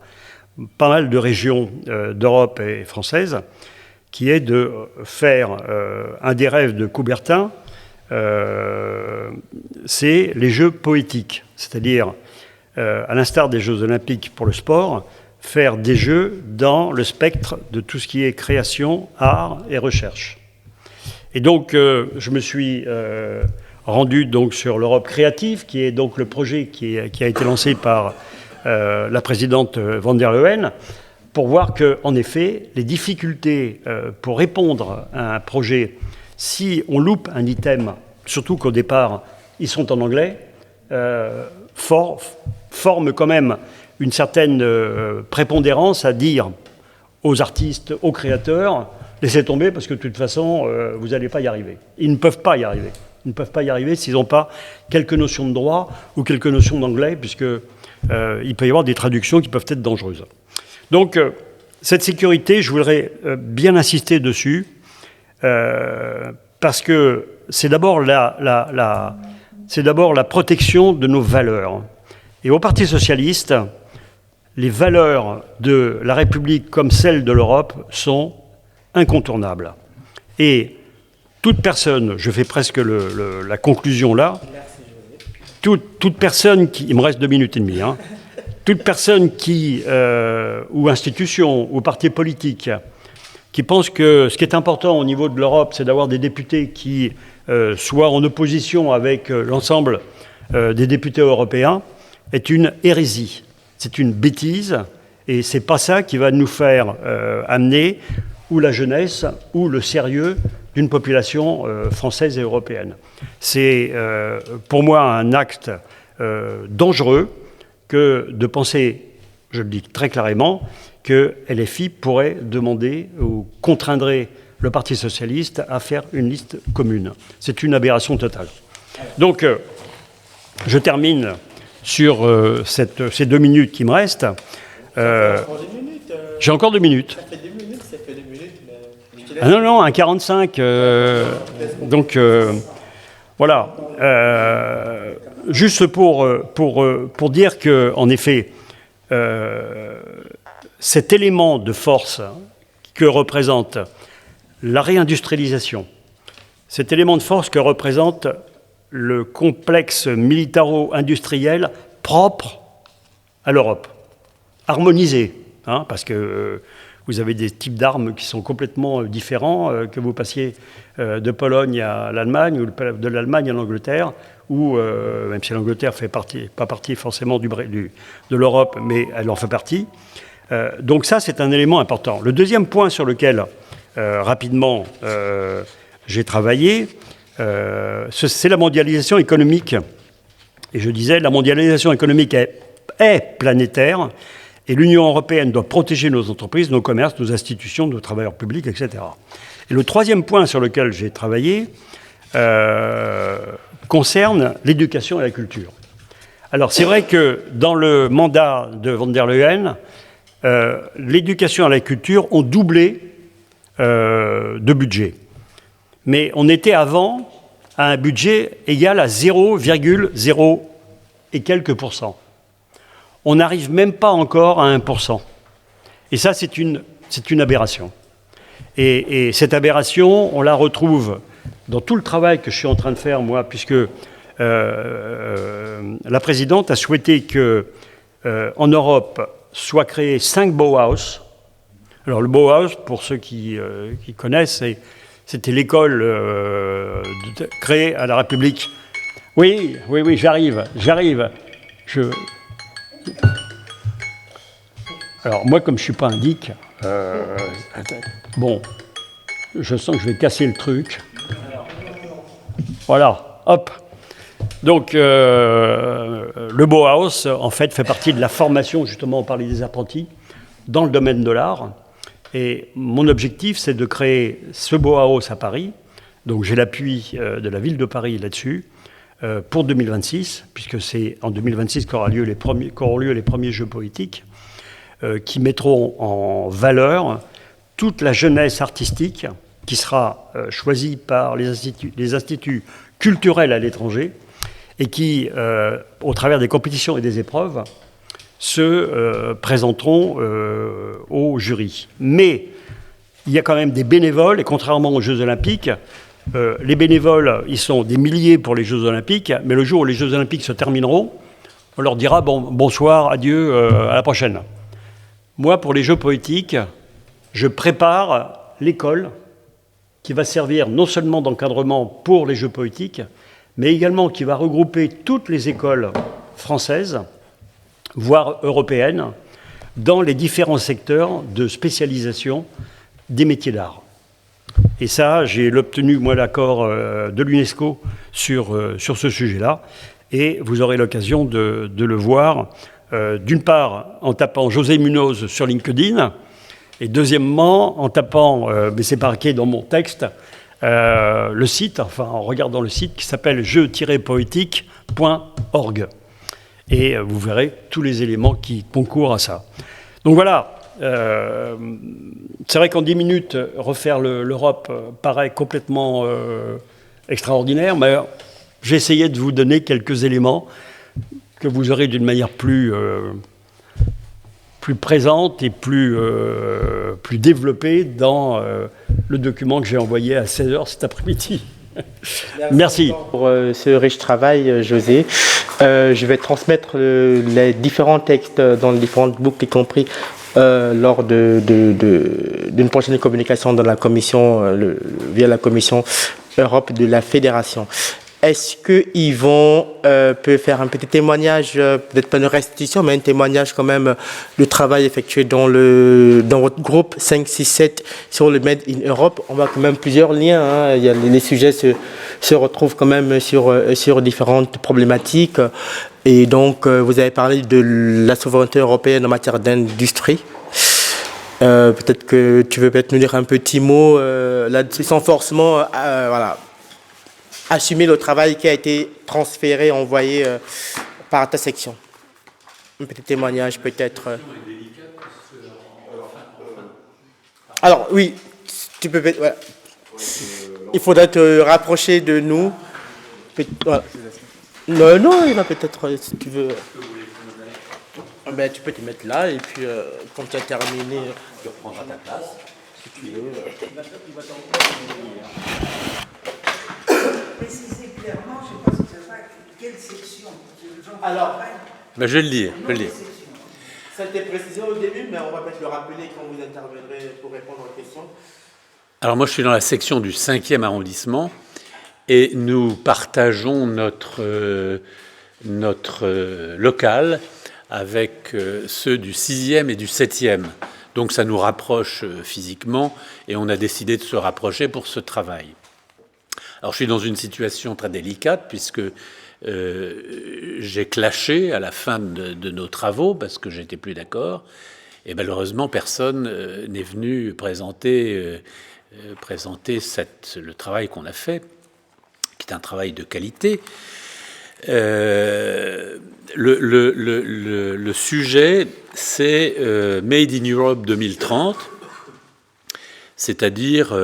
pas mal de régions d'Europe et françaises, qui est de faire un des rêves de Coubertin, c'est les jeux poétiques, c'est-à-dire, à l'instar des Jeux olympiques pour le sport, faire des jeux dans le spectre de tout ce qui est création, art et recherche. Et donc, je me suis rendu donc sur l'Europe créative, qui est donc le projet qui a été lancé par la présidente von der Leyen, pour voir qu'en effet, les difficultés pour répondre à un projet, si on loupe un item, surtout qu'au départ, ils sont en anglais, forment quand même une certaine prépondérance à dire aux artistes, aux créateurs, laissez tomber parce que de toute façon, vous n'allez pas y arriver. Ils ne peuvent pas y arriver. Ils ne peuvent pas y arriver s'ils n'ont pas quelques notions de droit ou quelques notions d'anglais, puisque il peut y avoir des traductions qui peuvent être dangereuses. Donc, cette sécurité, je voudrais bien insister dessus, parce que c'est d'abord la protection de nos valeurs. Et au Parti socialiste, les valeurs de la République comme celles de l'Europe sont incontournables. Et toute personne, je fais presque la conclusion là, toute personne qui... Il me reste 2 minutes et demie. Toute personne qui, ou institution, ou parti politique, qui pense que ce qui est important au niveau de l'Europe, c'est d'avoir des députés qui soient en opposition avec l'ensemble des députés européens, est une hérésie. C'est une bêtise, et c'est pas ça qui va nous faire amener ou la jeunesse ou le sérieux d'une population française et européenne. C'est pour moi un acte dangereux que de penser, je le dis très clairement, que LFI pourrait demander ou contraindrait le Parti socialiste à faire une liste commune. C'est une aberration totale. Donc, je termine sur ces 2 minutes qui me restent. J'ai encore 2 minutes. Ça fait 2 minutes, ça fait 2 minutes. Mais... Ah non, 1,45. Donc, voilà. Juste pour dire que, en effet, cet élément de force que représente la réindustrialisation, cet élément de force que représente le complexe militaro-industriel propre à l'Europe, harmonisé, hein, parce que vous avez des types d'armes qui sont complètement différents, que vous passiez de Pologne à l'Allemagne ou de l'Allemagne à l'Angleterre, ou même si l'Angleterre fait pas partie forcément de l'Europe, mais elle en fait partie. Donc ça, c'est un élément important. Le deuxième point sur lequel, rapidement, j'ai travaillé, c'est la mondialisation économique. Et je disais, la mondialisation économique est planétaire, et l'Union européenne doit protéger nos entreprises, nos commerces, nos institutions, nos travailleurs publics, etc. Et le troisième point sur lequel j'ai travaillé concerne l'éducation et la culture. Alors c'est vrai que dans le mandat de von der Leyen, l'éducation et la culture ont doublé de budget. Mais on était avant à un budget égal à 0,0 et quelques %. On n'arrive même pas encore à 1%. Et ça, c'est une aberration. Et cette aberration, on la retrouve dans tout le travail que je suis en train de faire, moi, puisque la présidente a souhaité qu'en Europe soient créés 5 Bauhaus. Alors le Bauhaus, pour ceux qui connaissent, c'était l'école créée à la République. Oui, j'arrive. Alors moi, comme je ne suis pas un geek, bon, je sens que je vais casser le truc. Voilà, hop. Donc, le Bauhaus, en fait, fait partie de la formation, justement, on parlait des apprentis, dans le domaine de l'art. Et mon objectif, c'est de créer ce Bauhaus à Paris. Donc, j'ai l'appui de la ville de Paris là-dessus, pour 2026, puisque c'est en 2026 qu'auront lieu les premiers Jeux poétiques, qui mettront en valeur toute la jeunesse artistique qui sera choisie par les instituts culturels à l'étranger et qui, au travers des compétitions et des épreuves, se présenteront au jury. Mais il y a quand même des bénévoles, et contrairement aux Jeux Olympiques, les bénévoles, ils sont des milliers pour les Jeux Olympiques, mais le jour où les Jeux Olympiques se termineront, on leur dira bonsoir, adieu, à la prochaine. Moi, pour les Jeux poétiques, je prépare l'école qui va servir non seulement d'encadrement pour les Jeux poétiques, mais également qui va regrouper toutes les écoles françaises, voire européennes, dans les différents secteurs de spécialisation des métiers d'art. Et ça, j'ai obtenu, moi, l'accord de l'UNESCO sur ce sujet-là, et vous aurez l'occasion de le voir, d'une part, en tapant José Munoz sur LinkedIn, et deuxièmement, en tapant, mais c'est marqué dans mon texte, le site, enfin en regardant le site qui s'appelle jeux-poétique.org. Et vous verrez tous les éléments qui concourent à ça. Donc voilà, c'est vrai qu'en 10 minutes, refaire l'Europe paraît complètement extraordinaire, mais j'ai essayé de vous donner quelques éléments que vous aurez d'une manière plus présente et plus développée dans le document que j'ai envoyé à 16h cet après-midi. Merci. Pour ce riche travail, José. Je vais transmettre les différents textes dans les différentes boucles, y compris lors d'une prochaine communication dans la commission, via la commission Europe de la Fédération. Est-ce que Yvon peut faire un petit témoignage, peut-être pas une restitution, mais un témoignage quand même du travail effectué dans votre groupe 567 sur le Made in Europe? On voit quand même plusieurs liens, hein. Il y a, les sujets se retrouvent quand même sur différentes problématiques. Et donc, vous avez parlé de la souveraineté européenne en matière d'industrie. Peut-être que tu veux peut-être nous dire un petit mot là-dessus, sans forcément, assumer le travail qui a été transféré, envoyé par ta section. Un petit témoignage peut-être. Alors oui, tu peux. Voilà. Il faudra te rapprocher de nous. Voilà. Non, il va peut-être, si tu veux. Ben, tu peux te mettre là et puis quand tu as terminé, tu reprendras ta place. Si tu veux. Préciser clairement, je ne sais pas si ça va, quelle section. Alors, Ben, je vais le dire. ça a été précisé au début, mais on va peut-être le rappeler quand vous interviendrez pour répondre aux questions. Alors moi, je suis dans la section du 5e arrondissement et nous partageons notre local avec ceux du 6e et du 7e. Donc ça nous rapproche physiquement et on a décidé de se rapprocher pour ce travail. Alors je suis dans une situation très délicate puisque j'ai clashé à la fin de nos travaux parce que j'étais plus d'accord et malheureusement personne n'est venu présenter le travail qu'on a fait, qui est un travail de qualité. Le sujet, c'est Made in Europe 2030, c'est-à-dire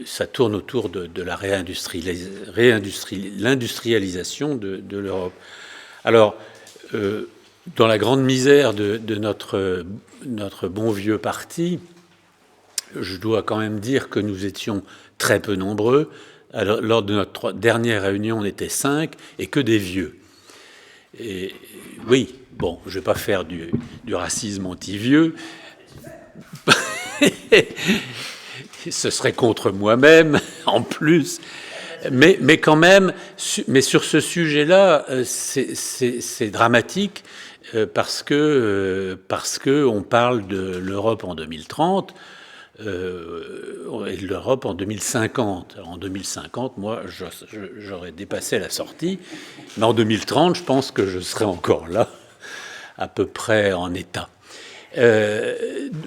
ça tourne autour de la l'industrialisation de l'Europe. Alors, dans la grande misère de notre bon vieux parti, je dois quand même dire que nous étions très peu nombreux. Alors, lors de notre dernière réunion, on était 5 et que des vieux. Et oui, bon, je ne vais pas faire du racisme anti-vieux. Ce serait contre moi-même, en plus. Mais quand même, mais sur ce sujet-là, c'est dramatique parce que on parle de l'Europe en 2030 et de l'Europe en 2050. Alors, en 2050, moi, j'aurais dépassé la sortie, mais en 2030, je pense que je serai encore là, à peu près en état.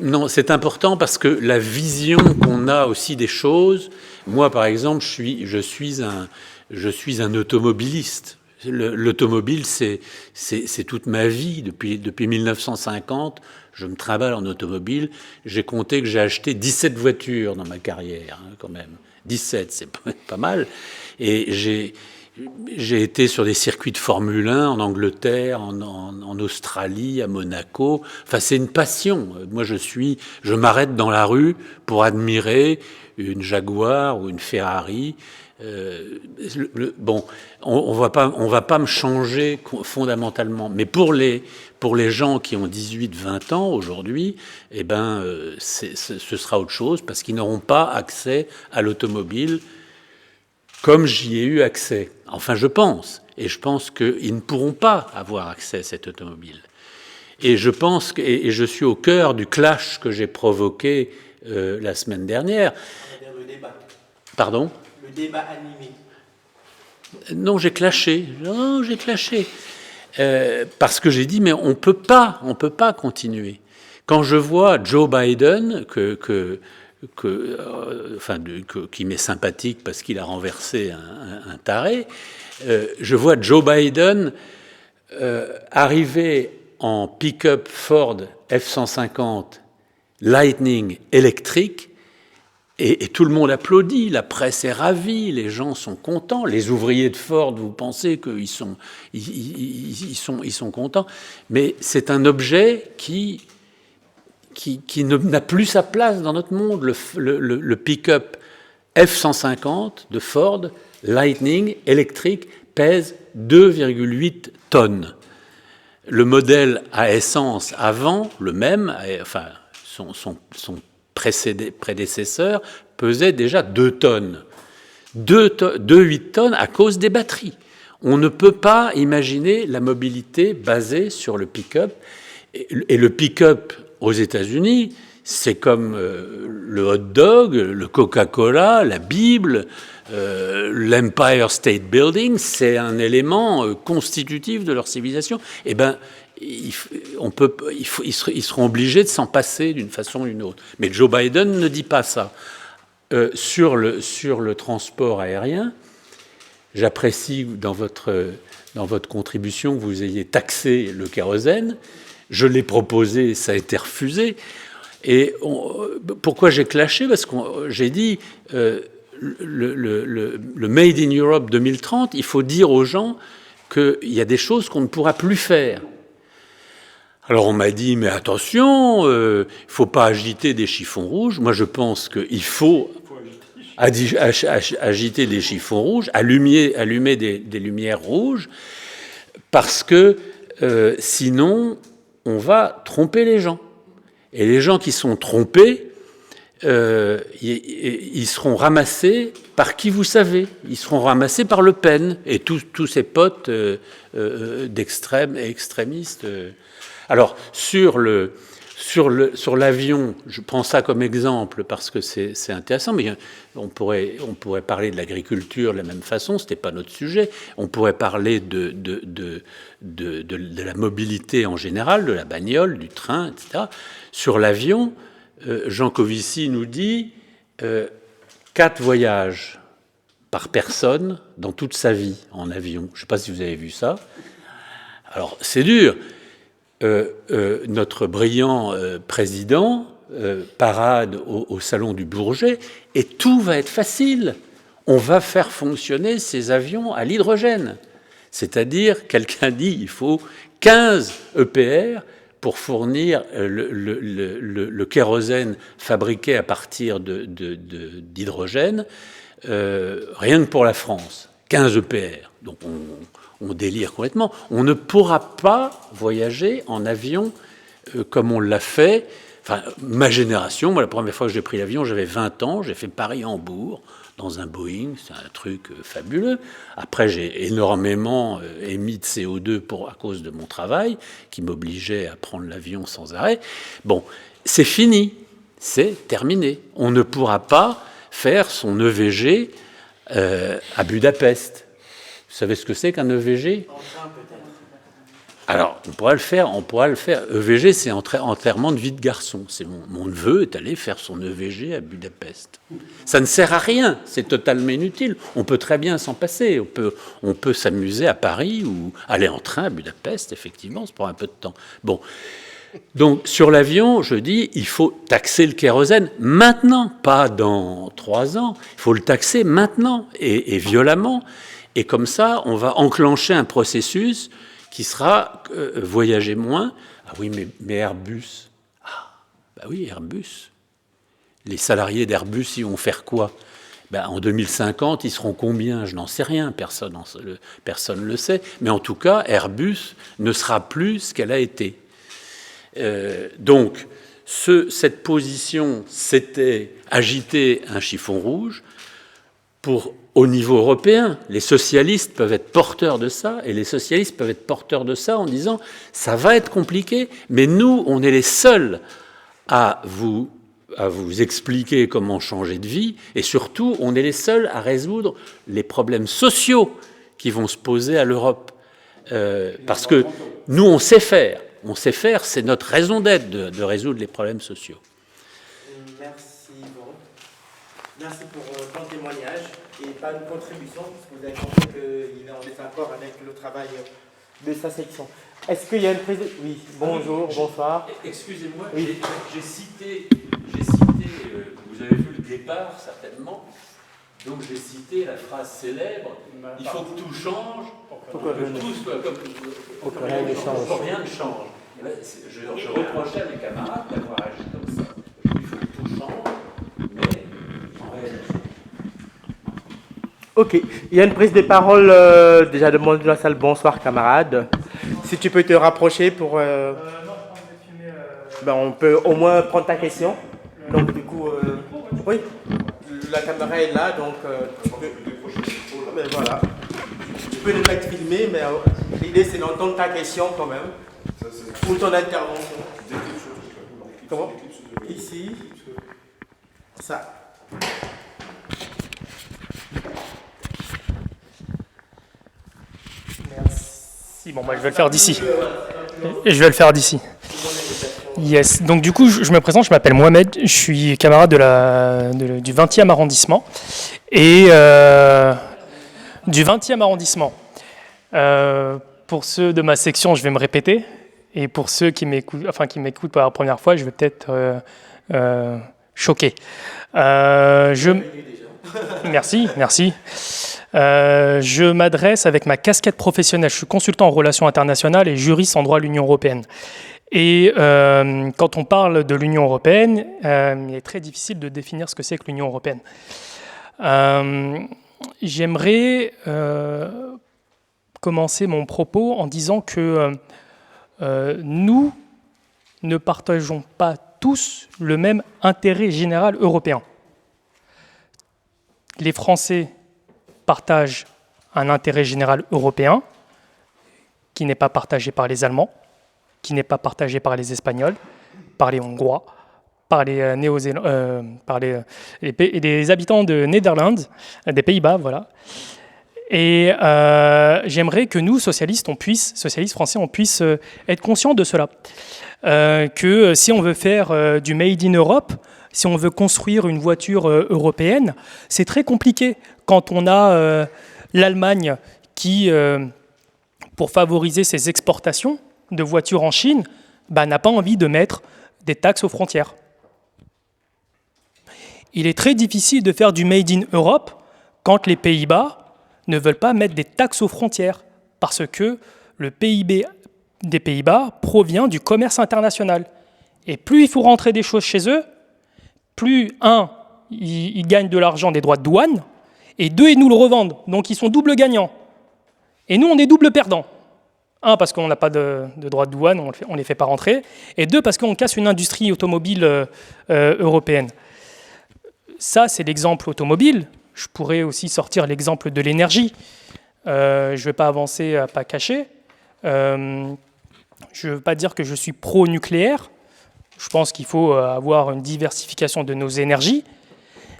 Non, c'est important parce que la vision qu'on a aussi des choses. Moi, par exemple, je suis un automobiliste. L'automobile, c'est toute ma vie. Depuis 1950, je me trimballe en automobile. J'ai compté que j'ai acheté 17 voitures dans ma carrière, hein, quand même. 17, c'est pas mal. Et j'ai été sur des circuits de Formule 1 en Angleterre, en Australie, à Monaco. Enfin, c'est une passion. Moi, je m'arrête dans la rue pour admirer une Jaguar ou une Ferrari. Bon, on va pas me changer fondamentalement. Mais pour les gens qui ont 18-20 ans aujourd'hui, eh ben, ce sera autre chose parce qu'ils n'auront pas accès à l'automobile comme j'y ai eu accès. Enfin, je pense. Et je pense qu'ils ne pourront pas avoir accès à cette automobile. Et je pense et je suis au cœur du clash que j'ai provoqué la semaine dernière. Le débat. Pardon ? Le débat animé. Non, j'ai clashé. Parce que j'ai dit, mais on peut pas continuer. Quand je vois Joe Biden, qui m'est sympathique parce qu'il a renversé un taré, je vois Joe Biden arriver en pick-up Ford F-150 Lightning électrique et tout le monde applaudit, la presse est ravie, les gens sont contents, les ouvriers de Ford, vous pensez qu'ils sont contents, mais c'est un objet qui n'a plus sa place dans notre monde. Le pick-up F-150 de Ford, Lightning, électrique, pèse 2,8 tonnes. Le modèle à essence avant, le même, enfin son prédécesseur, pesait déjà 2 tonnes. 2,8 tonnes à cause des batteries. On ne peut pas imaginer la mobilité basée sur le pick-up. Et le pick-up aux États-Unis, c'est comme le hot dog, le Coca-Cola, la Bible, l'Empire State Building, c'est un élément constitutif de leur civilisation. Eh bien, ils seront obligés de s'en passer d'une façon ou d'une autre. Mais Joe Biden ne dit pas ça. Sur le transport aérien, J'apprécie dans votre contribution que vous ayez taxé le kérosène. Je l'ai proposé, ça a été refusé. Et pourquoi j'ai clashé? Parce que j'ai dit, le Made in Europe 2030, il faut dire aux gens qu'il y a des choses qu'on ne pourra plus faire. Alors on m'a dit, mais attention, il ne faut pas agiter des chiffons rouges. Moi je pense qu'il faut agiter des chiffons rouges, allumer des lumières rouges, parce que sinon on va tromper les gens. Et les gens qui sont trompés, ils seront ramassés par qui vous savez. Ils seront ramassés par Le Pen et tous ses potes d'extrême et extrémistes. Alors, sur l'avion, je prends ça comme exemple parce que c'est intéressant, mais on pourrait parler de l'agriculture de la même façon, ce n'était pas notre sujet. On pourrait parler de la mobilité en général, de la bagnole, du train, etc. Sur l'avion, Jean Covici nous dit 4 voyages par personne dans toute sa vie en avion. Je ne sais pas si vous avez vu ça. Alors, c'est dur. Notre brillant président parade au salon du Bourget et tout va être facile. On va faire fonctionner ces avions à l'hydrogène. C'est-à-dire, quelqu'un dit il faut 15 EPR pour fournir le kérosène fabriqué à partir d'hydrogène, rien que pour la France. 15 EPR. Donc on délire complètement. On ne pourra pas voyager en avion comme on l'a fait. Enfin, ma génération, moi, la première fois que j'ai pris l'avion, j'avais 20 ans, j'ai fait Paris-Hambourg dans un Boeing, c'est un truc fabuleux. Après, j'ai énormément émis de CO2 à cause de mon travail, qui m'obligeait à prendre l'avion sans arrêt. Bon, c'est fini, c'est terminé. On ne pourra pas faire son EVG à Budapest. Vous savez ce que c'est qu'un EVG? Alors, on pourra le faire. EVG, c'est enterrement de vie de garçon. C'est mon neveu est allé faire son EVG à Budapest. Ça ne sert à rien, c'est totalement inutile. On peut très bien s'en passer. On peut s'amuser à Paris ou aller en train à Budapest, effectivement, ça prend un peu de temps. Bon. Donc, sur l'avion, je dis, il faut taxer le kérosène maintenant, pas dans 3 ans. Il faut le taxer maintenant et violemment. Et comme ça, on va enclencher un processus qui sera voyager moins. Ah oui, mais Airbus. Ah, bah oui, Airbus. Les salariés d'Airbus, ils vont faire quoi? En 2050, ils seront combien? Je n'en sais rien, personne ne le sait. Mais en tout cas, Airbus ne sera plus ce qu'elle a été. Donc, cette position, c'était agiter un chiffon rouge au niveau européen. Les socialistes peuvent être porteurs de ça, et les socialistes peuvent être porteurs de ça en disant « ça va être compliqué, mais nous, on est les seuls à vous expliquer comment changer de vie, et surtout, on est les seuls à résoudre les problèmes sociaux qui vont se poser à l'Europe. Parce que nous, on sait faire. On sait faire, c'est notre raison d'être de résoudre les problèmes sociaux. Merci, Bon. Merci pour ton témoignage et pas une contribution, puisque vous avez compris qu'il est en désaccord avec le travail de sa section. Est-ce qu'il y a une prise de... Oui, bonjour, bonsoir. Excusez-moi, oui. j'ai cité, vous avez vu le départ, certainement. Donc j'ai cité la phrase célèbre, il faut que tout change, pour que tout soit comme... Pour que rien ne change. Rien ne change. Je reprochais à mes camarades d'avoir agi comme ça. Il faut que tout change, mais en réalité... Ok, il y a une prise de parole déjà demandée dans la salle. Bonsoir camarades. Si tu peux te rapprocher pour... Non, je pense que filmer... on peut au moins prendre ta question. Donc du coup... Oui, la caméra est là, donc... Mais voilà. Tu peux ne pas être filmé, mais l'idée c'est d'entendre ta question quand même. Ou ton intervention. Comment? Ici. Ça. Merci. Bon, je vais le faire d'ici. Yes. Donc du coup, je me présente, je m'appelle Mohamed, je suis camarade du 20e arrondissement. Et du 20e arrondissement. Pour ceux de ma section, je vais me répéter. Et pour ceux qui m'écoutent pour la première fois, je vais peut-être choquer. Merci. Je m'adresse avec ma casquette professionnelle. Je suis consultant en relations internationales et juriste en droit de l'Union européenne. Et quand on parle de l'Union européenne, il est très difficile de définir ce que c'est que l'Union européenne. J'aimerais commencer mon propos en disant que nous ne partageons pas tous le même intérêt général européen. Les Français partagent un intérêt général européen qui n'est pas partagé par les Allemands, qui n'est pas partagé par les Espagnols, par les Hongrois, par les les habitants de Netherlands, des Pays-Bas, voilà. Et j'aimerais que nous, socialistes français, on puisse être conscients de cela. Que si on veut faire du Made in Europe, si on veut construire une voiture européenne, c'est très compliqué quand on a l'Allemagne qui, pour favoriser ses exportations de voitures en Chine, n'a pas envie de mettre des taxes aux frontières. Il est très difficile de faire du Made in Europe quand les Pays-Bas ne veulent pas mettre des taxes aux frontières, parce que le PIB des Pays-Bas provient du commerce international. Et plus il faut rentrer des choses chez eux, plus, un, ils gagnent de l'argent des droits de douane, et deux, ils nous le revendent. Donc ils sont double gagnants. Et nous, on est double perdants. Un, parce qu'on n'a pas de droits de douane, on ne les fait pas rentrer. Et deux, parce qu'on casse une industrie automobile européenne. Ça, c'est l'exemple automobile. Je pourrais aussi sortir l'exemple de l'énergie. Je ne vais pas avancer à pas cacher. Je ne veux pas dire que je suis pro-nucléaire. Je pense qu'il faut avoir une diversification de nos énergies.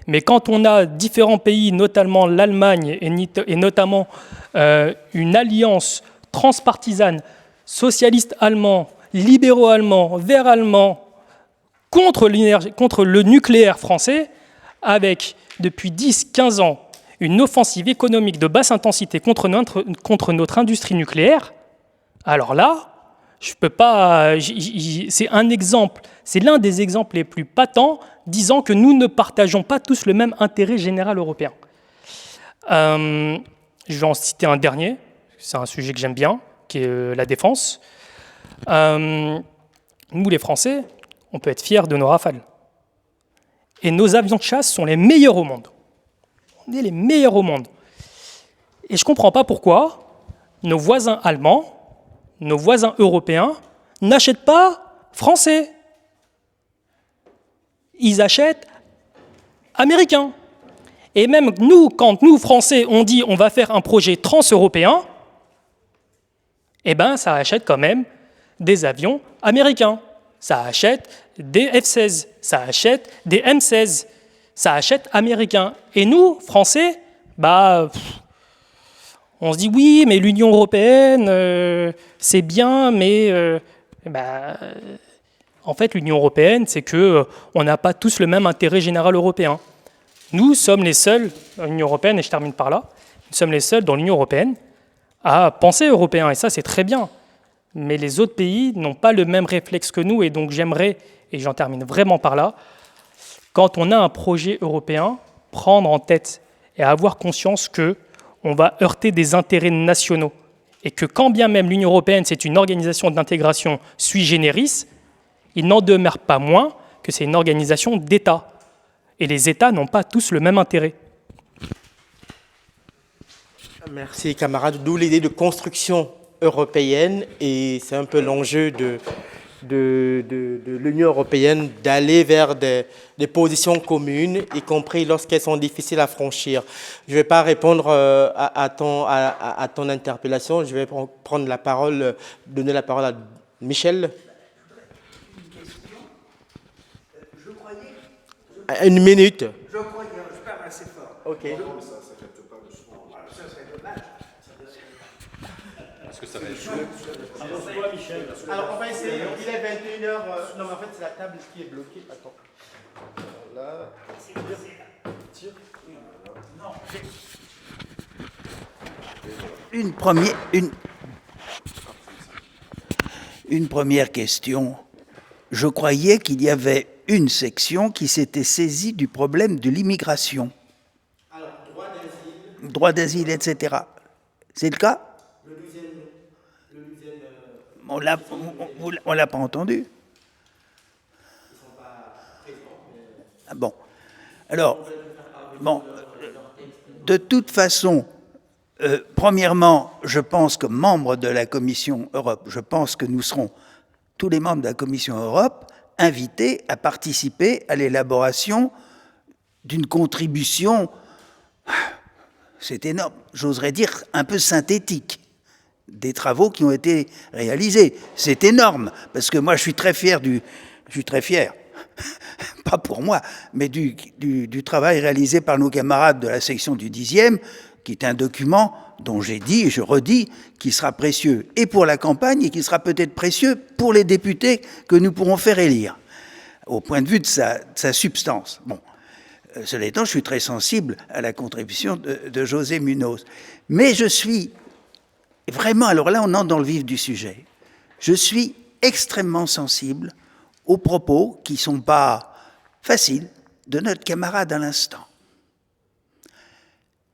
Mais quand on a différents pays, notamment l'Allemagne et notamment une alliance transpartisane, socialiste allemand, libéraux allemands, verts allemands, contre le nucléaire français, avec depuis 10-15 ans une offensive économique de basse intensité contre notre industrie nucléaire, alors là, je peux pas. C'est un exemple, c'est l'un des exemples les plus patents disant que nous ne partageons pas tous le même intérêt général européen. Je vais en citer un dernier, c'est un sujet que j'aime bien, qui est la défense. Nous, les Français, on peut être fiers de nos Rafales. Et nos avions de chasse sont les meilleurs au monde. On est les meilleurs au monde. Et je ne comprends pas pourquoi nos voisins allemands, nos voisins européens, n'achètent pas français. Ils achètent américains. Et même nous, quand nous, Français, on dit on va faire un projet trans-européen, eh bien, ça achète quand même des avions américains. Ça achète des F-16, ça achète des M-16, ça achète américains. Et nous, Français, on se dit oui, mais l'Union européenne, c'est bien, mais en fait, l'Union européenne, c'est qu'on n'a pas tous le même intérêt général européen. Nous sommes les seuls, dans l'Union européenne, et je termine par là, nous sommes les seuls dans l'Union européenne à penser européen, et ça, c'est très bien. Mais les autres pays n'ont pas le même réflexe que nous, et donc j'aimerais, et j'en termine vraiment par là, quand on a un projet européen, prendre en tête et avoir conscience qu'on va heurter des intérêts nationaux, et que quand bien même l'Union européenne, c'est une organisation d'intégration sui generis, il n'en demeure pas moins que c'est une organisation d'États. Et les États n'ont pas tous le même intérêt. Merci camarades, d'où l'idée de construction européenne, et c'est un peu l'enjeu de l'Union européenne d'aller vers des positions communes, y compris lorsqu'elles sont difficiles à franchir. Je ne vais pas répondre à ton interpellation, je vais prendre la parole, donner la parole à Michel. Une minute. Je croyais, je parle assez fort. Ok. Ça capte pas le son. Ça serait dommage. Est-ce que ça va être Michel. Alors on va essayer, il est 21h. Non mais en fait c'est la table qui est bloquée. Attends. Là. Tire. Non. Une première question. Je croyais qu'il y avait une section qui s'était saisie du problème de l'immigration. Alors, Droit d'asile, etc. C'est le cas? On l'a pas entendu. Ah bon. Alors, bon, de toute façon, premièrement, je pense que membres de la Commission Europe, je pense que nous serons, tous les membres de la Commission Europe, invités à participer à l'élaboration d'une contribution, c'est énorme, j'oserais dire un peu synthétique, des travaux qui ont été réalisés. C'est énorme, parce que moi je suis très fier, pas pour moi, mais du travail réalisé par nos camarades de la section du 10e, qui est un document dont j'ai dit et je redis qu'il sera précieux et pour la campagne et qui sera peut-être précieux pour les députés que nous pourrons faire élire, au point de vue de sa substance. Bon, cela étant, je suis très sensible à la contribution de José Munoz. Mais je suis vraiment, alors là on entre dans le vif du sujet, je suis extrêmement sensible aux propos qui ne sont pas faciles de notre camarade à l'instant.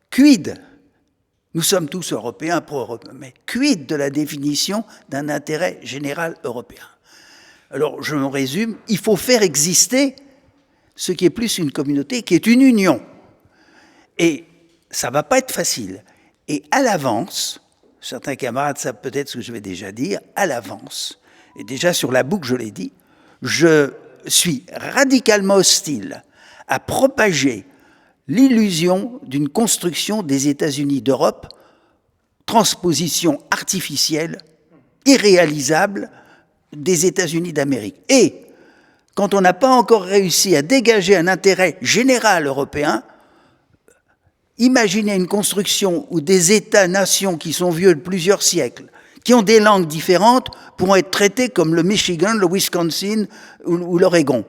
Quid? Nous sommes tous européens, pro-européens, mais quid de la définition d'un intérêt général européen? Alors, je me résume, il faut faire exister ce qui est plus une communauté, qui est une union. Et ça ne va pas être facile. Et à l'avance, certains camarades savent peut-être ce que je vais déjà dire, à l'avance, et déjà sur la boucle, je l'ai dit, je suis radicalement hostile à propager l'illusion d'une construction des États-Unis d'Europe, transposition artificielle, irréalisable des États-Unis d'Amérique. Et quand on n'a pas encore réussi à dégager un intérêt général européen, imaginez une construction où des États-nations qui sont vieux de plusieurs siècles, qui ont des langues différentes, pourront être traités comme le Michigan, le Wisconsin ou l'Oregon.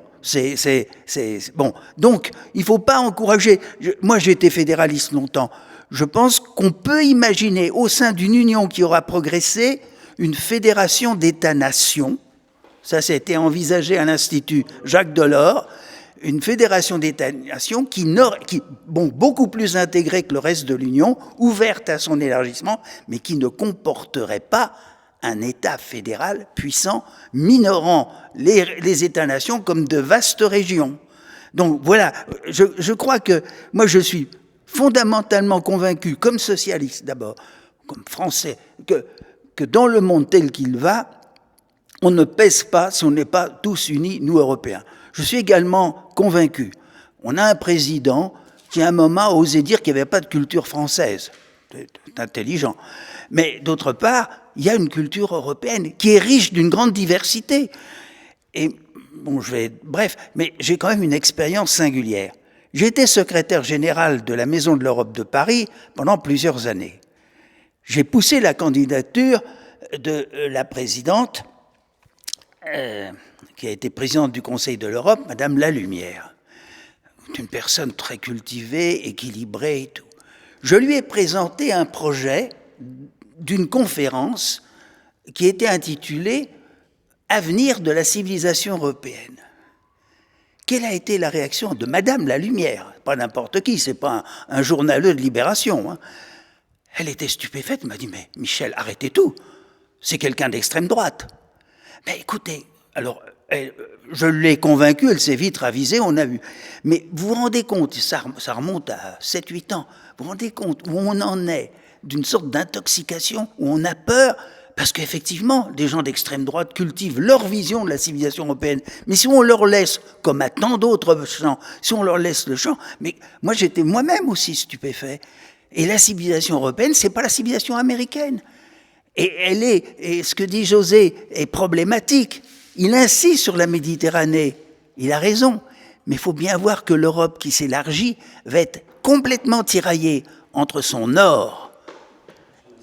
Bon. Donc, il ne faut pas encourager. Moi, j'ai été fédéraliste longtemps. Je pense qu'on peut imaginer, au sein d'une union qui aura progressé, une fédération d'États-nations. Ça a été envisagé à l'Institut Jacques Delors. Une fédération d'États-nations beaucoup plus intégrée que le reste de l'Union, ouverte à son élargissement, mais qui ne comporterait pas un État fédéral puissant, minorant les États-nations comme de vastes régions. Donc voilà, je crois que moi je suis fondamentalement convaincu, comme socialiste d'abord, comme français, que dans le monde tel qu'il va, on ne pèse pas si on n'est pas tous unis, nous Européens. Je suis également convaincu, on a un président qui à un moment a osé dire qu'il n'y avait pas de culture française. C'est intelligent. Mais d'autre part, il y a une culture européenne qui est riche d'une grande diversité. Et bon, bref, mais j'ai quand même une expérience singulière. J'ai été secrétaire général de la Maison de l'Europe de Paris pendant plusieurs années. J'ai poussé la candidature de la présidente, qui a été présidente du Conseil de l'Europe, Madame Lalumière. Une personne très cultivée, équilibrée et tout. Je lui ai présenté un projet d'une conférence qui était intitulée « Avenir de la civilisation européenne ». Quelle a été la réaction de Madame Lalumière? Pas n'importe qui, c'est pas un journaleux de Libération. Hein. Elle était stupéfaite, elle m'a dit « Mais Michel, arrêtez tout, c'est quelqu'un d'extrême droite ». Mais écoutez, alors, je l'ai convaincue, elle s'est vite ravisée, on a vu. Mais vous vous rendez compte, ça remonte à 7-8 ans, vous vous rendez compte où on en est d'une sorte d'intoxication, où on a peur, parce qu'effectivement, des gens d'extrême droite cultivent leur vision de la civilisation européenne. Mais si on leur laisse, comme à tant d'autres champs, si on leur laisse le champ, mais moi j'étais moi-même aussi stupéfait. Et la civilisation européenne, c'est pas la civilisation américaine. Et ce que dit José est problématique. Il insiste sur la Méditerranée. Il a raison. Mais il faut bien voir que l'Europe qui s'élargit va être complètement tiraillée entre son nord,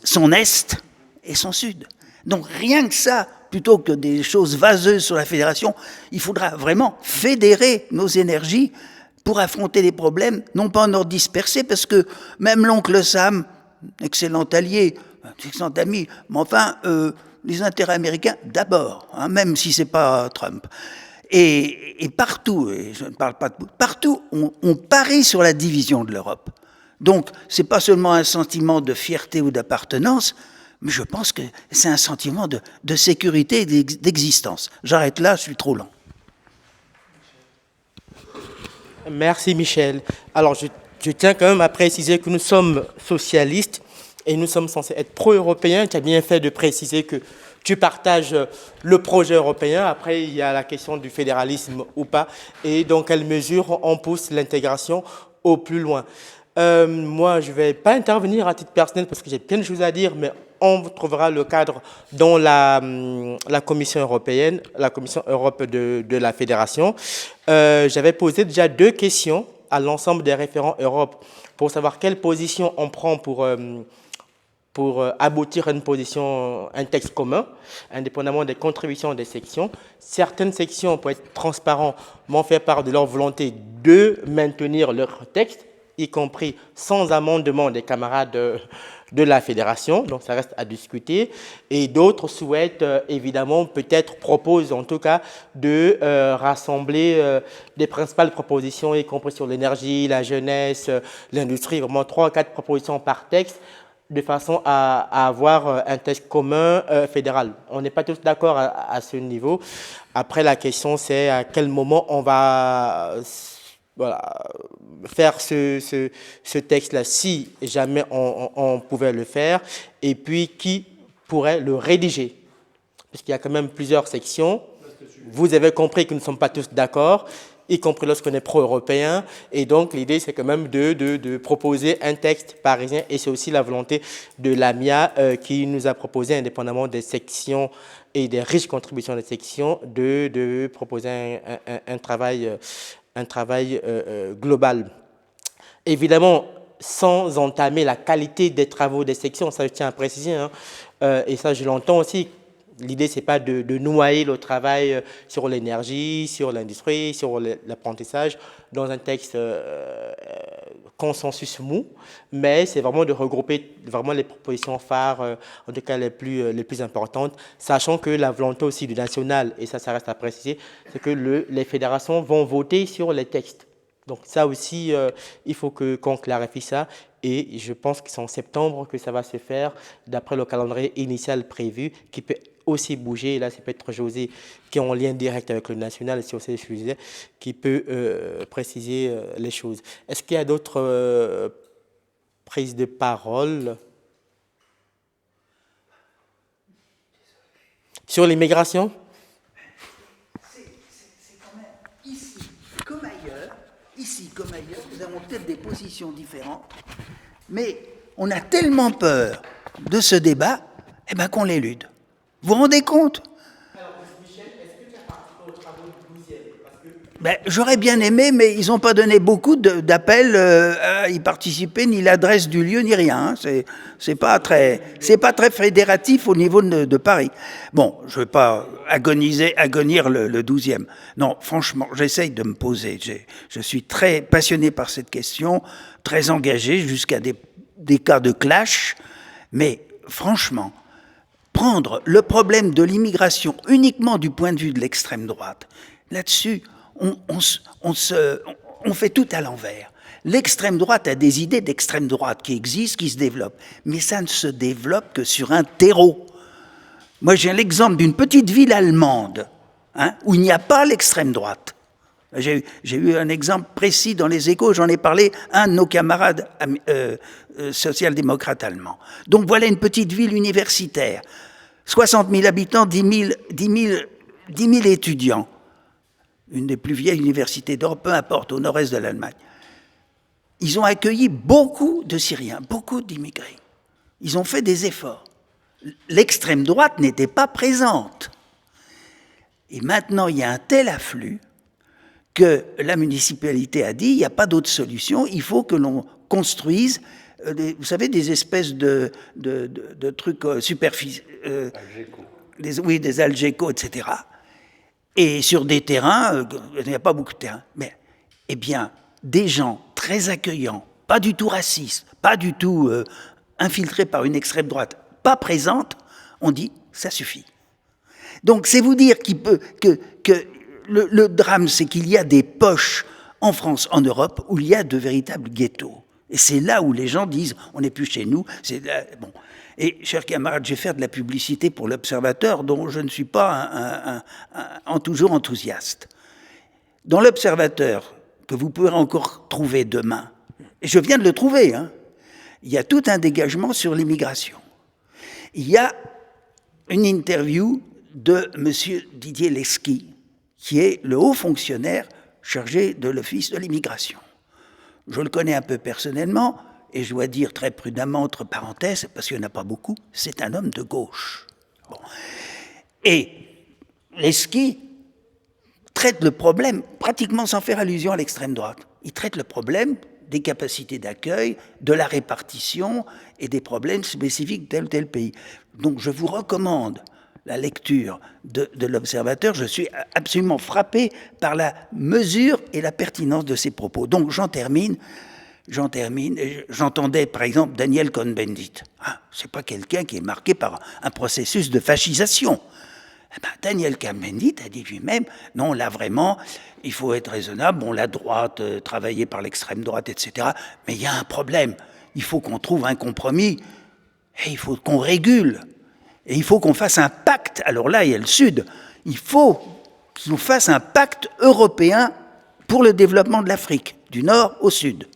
son est et son sud. Donc rien que ça, plutôt que des choses vaseuses sur la fédération, il faudra vraiment fédérer nos énergies pour affronter les problèmes, non pas en ordre dispersé, parce que même l'oncle Sam, excellent allié, section d'amis, mais enfin, les intérêts américains d'abord, hein, même si c'est pas Trump. Et partout, et je ne parle pas de partout, on parie sur la division de l'Europe. Donc, c'est pas seulement un sentiment de fierté ou d'appartenance, mais je pense que c'est un sentiment de sécurité et d'existence. J'arrête là, je suis trop lent. Merci Michel. Alors je tiens quand même à préciser que nous sommes socialistes et nous sommes censés être pro-européens. Tu as bien fait de préciser que tu partages le projet européen. Après, il y a la question du fédéralisme ou pas et dans quelle mesure on pousse l'intégration au plus loin. Moi, je ne vais pas intervenir à titre personnel parce que j'ai plein de choses à dire, mais on trouvera le cadre dans la Commission européenne, la Commission Europe de la Fédération. J'avais posé déjà 2 questions à l'ensemble des référents Europe pour savoir quelle position on prend pour aboutir à une position, un texte commun, indépendamment des contributions des sections. Certaines sections, pour être transparents, m'ont fait part de leur volonté de maintenir leur texte, y compris sans amendement des camarades de la fédération, donc ça reste à discuter. Et d'autres souhaitent, évidemment, peut-être proposent en tout cas de rassembler des principales propositions, y compris sur l'énergie, la jeunesse, l'industrie, vraiment 3 ou 4 propositions par texte, de façon à avoir un texte commun fédéral. On n'est pas tous d'accord à ce niveau. Après, la question, c'est à quel moment on va faire ce texte-là, si jamais on pouvait le faire, et puis qui pourrait le rédiger. Puisqu'il y a quand même plusieurs sections. Vous avez compris que nous ne sommes pas tous d'accord, y compris lorsqu'on est pro-européen, et donc l'idée c'est quand même de proposer un texte parisien, et c'est aussi la volonté de l'AMIA qui nous a proposé, indépendamment des sections et des riches contributions des sections, de proposer un travail global. Évidemment, sans entamer la qualité des travaux des sections, ça je tiens à préciser, hein, et ça je l'entends aussi. L'idée, ce n'est pas de noyer le travail sur l'énergie, sur l'industrie, sur l'apprentissage dans un texte consensus mou, mais c'est vraiment de regrouper vraiment les propositions phares, en tout cas les plus importantes, sachant que la volonté aussi du national, et ça reste à préciser, c'est que les fédérations vont voter sur les textes. Donc ça aussi, il faut qu'on clarifie ça. Et je pense que c'est en septembre que ça va se faire, d'après le calendrier initial prévu, qui peut aussi bouger. Et là, c'est peut-être José, qui est en lien direct avec le national, sur ces sujets, qui peut préciser les choses. Est-ce qu'il y a d'autres prises de parole sur l'immigration? Ici comme ailleurs, nous avons peut-être des positions différentes, mais on a tellement peur de ce débat, qu'on l'élude. Vous vous rendez compte? Alors, Michel, est-ce que tu as participé aux travaux du 12e? J'aurais bien aimé, mais ils n'ont pas donné beaucoup d'appels à y participer, ni l'adresse du lieu, ni rien. C'est pas très fédératif au niveau de Paris. Bon, je ne veux pas agonir le 12e. Non, franchement, j'essaye de me poser. Je suis très passionné par cette question, très engagé jusqu'à des cas de clash. Mais franchement, prendre le problème de l'immigration uniquement du point de vue de l'extrême droite, là-dessus, on fait tout à l'envers. L'extrême droite a des idées d'extrême droite qui existent, qui se développent, mais ça ne se développe que sur un terreau. Moi, j'ai l'exemple d'une petite ville allemande, où il n'y a pas l'extrême droite. J'ai eu un exemple précis dans les Échos, j'en ai parlé à un de nos camarades social-démocrates allemands. Donc voilà une petite ville universitaire, 60 000 habitants, 10 000 étudiants. Une des plus vieilles universités d'Europe, peu importe, au nord-est de l'Allemagne. Ils ont accueilli beaucoup de Syriens, beaucoup d'immigrés. Ils ont fait des efforts. L'extrême droite n'était pas présente. Et maintenant, il y a un tel afflux que la municipalité a dit, il n'y a pas d'autre solution, il faut que l'on construise, vous savez, des espèces de trucs superficiels, des algécos, etc., et sur des terrains, il n'y a pas beaucoup de terrains, mais, des gens très accueillants, pas du tout racistes, pas du tout infiltrés par une extrême droite pas présente, on dit ça suffit. Donc c'est vous dire que le drame, c'est qu'il y a des poches en France, en Europe, où il y a de véritables ghettos. Et c'est là où les gens disent, on n'est plus chez nous. Bon. Et, chers camarades, je vais faire de la publicité pour l'Observateur, dont je ne suis pas toujours enthousiaste. Dans l'Observateur, que vous pourrez encore trouver demain, et je viens de le trouver, hein, il y a tout un dégagement sur l'immigration. Il y a une interview de M. Didier Lesky, qui est le haut fonctionnaire chargé de l'Office de l'immigration. Je le connais un peu personnellement, et je dois dire très prudemment, entre parenthèses, parce qu'il n'y en a pas beaucoup, c'est un homme de gauche. Bon. Et Lesky traite le problème, pratiquement sans faire allusion à l'extrême droite. Il traite le problème des capacités d'accueil, de la répartition et des problèmes spécifiques de tel ou tel pays. Donc je vous recommande la lecture de l'Observateur. Je suis absolument frappé par la mesure et la pertinence de ses propos. Donc j'en termine. J'entendais par exemple Daniel Cohn-Bendit. Ah, c'est pas quelqu'un qui est marqué par un processus de fascisation. Eh ben, Daniel Cohn-Bendit a dit lui-même, non, là vraiment, il faut être raisonnable. Bon, la droite, travaillée par l'extrême droite, etc. Mais il y a un problème. Il faut qu'on trouve un compromis. Et il faut qu'on régule. Et il faut qu'on fasse un pacte. Alors là, il y a le Sud. Il faut qu'on fasse un pacte européen pour le développement de l'Afrique, du Nord au Sud.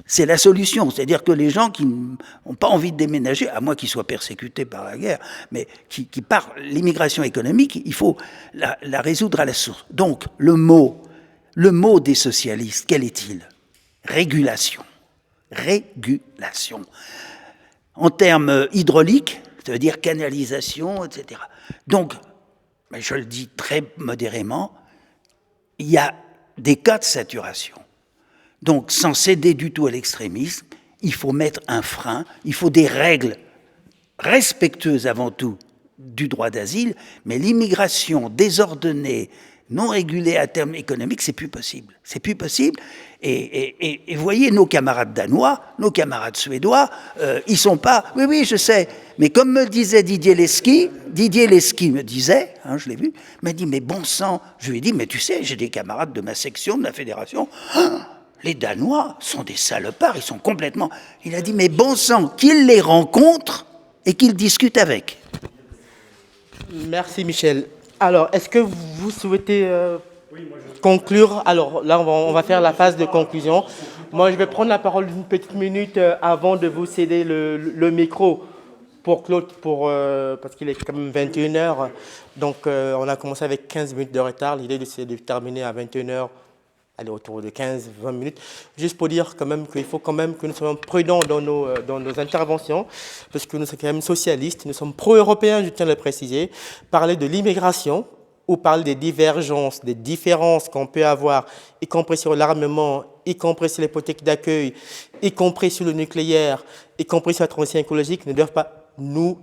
C'est la solution. C'est-à-dire que les gens qui n'ont pas envie de déménager, à moins qu'ils soient persécutés par la guerre, mais qui par l'immigration économique, il faut la résoudre à la source. Donc, le mot des socialistes, quel est-il? Régulation. Régulation. En termes hydrauliques, ça veut dire canalisation, etc. Donc, je le dis très modérément, il y a des cas de saturation. Donc, sans céder du tout à l'extrémisme, il faut mettre un frein, il faut des règles respectueuses avant tout du droit d'asile, mais l'immigration désordonnée, non régulée à terme économique, c'est plus possible. C'est plus possible. Et vous voyez, nos camarades danois, nos camarades suédois, ils sont pas... Oui, je sais. Mais comme me disait Didier Lesky me disait, hein, je l'ai vu, m'a dit, mais bon sang, je lui ai dit, mais tu sais, j'ai des camarades de ma section, de la fédération, les Danois sont des salopards, ils sont complètement... Il a dit, mais bon sang, qu'ils les rencontrent et qu'ils discutent avec. Merci Michel. Alors, est-ce que vous souhaitez conclure? Alors là, on va faire la phase de conclusion. Moi, je vais prendre la parole une petite minute avant de vous céder le micro pour Claude, parce qu'il est quand même 21h. Donc, on a commencé avec 15 minutes de retard. L'idée, c'est de terminer à 21h, aller autour de 15-20 minutes. Juste pour dire quand même qu'il faut quand même que nous soyons prudents dans nos interventions, parce que nous sommes quand même socialistes, nous sommes pro-européens, je tiens à le préciser. Parler de l'immigration, ou parler des divergences, des différences qu'on peut avoir, y compris sur l'armement, y compris sur les politiques d'accueil, y compris sur le nucléaire, y compris sur la transition écologique, ne doivent pas nous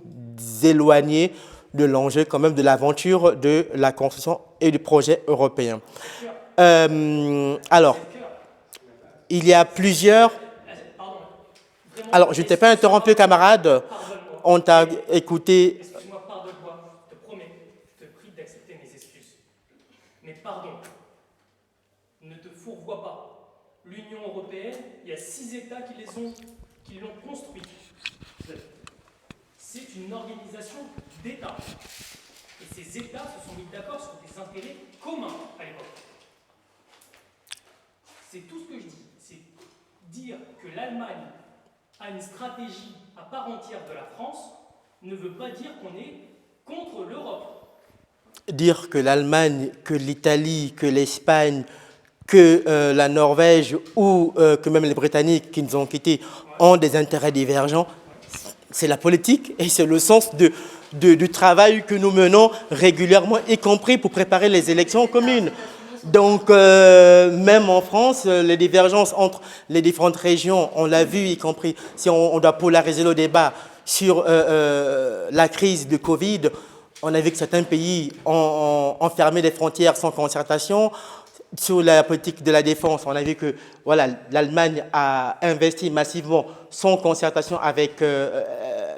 éloigner de l'enjeu quand même de l'aventure de la construction et du projet européen. Alors, il y a plusieurs... Alors, je ne t'ai pas interrompu, camarade. On t'a écouté... Excuse-moi, pardonne-moi, je te promets, je te prie d'accepter mes excuses. Mais pardon, ne te fourvoie pas. L'Union européenne, il y a 6 États qui l'ont construite. C'est une organisation d'États. Et ces États se sont mis d'accord sur des intérêts communs à l'époque. C'est tout ce que je dis. C'est dire que l'Allemagne a une stratégie à part entière de la France ne veut pas dire qu'on est contre l'Europe. Dire que l'Allemagne, que l'Italie, que l'Espagne, que la Norvège ou que même les Britanniques qui nous ont quittés ont des intérêts divergents, c'est la politique et c'est le sens du travail que nous menons régulièrement, y compris pour préparer les élections communes. Donc, même en France, les divergences entre les différentes régions, on l'a vu, y compris si on doit polariser le débat sur la crise de Covid, on a vu que certains pays ont fermé les frontières sans concertation. Sur la politique de la défense, on a vu que voilà, l'Allemagne a investi massivement sans concertation avec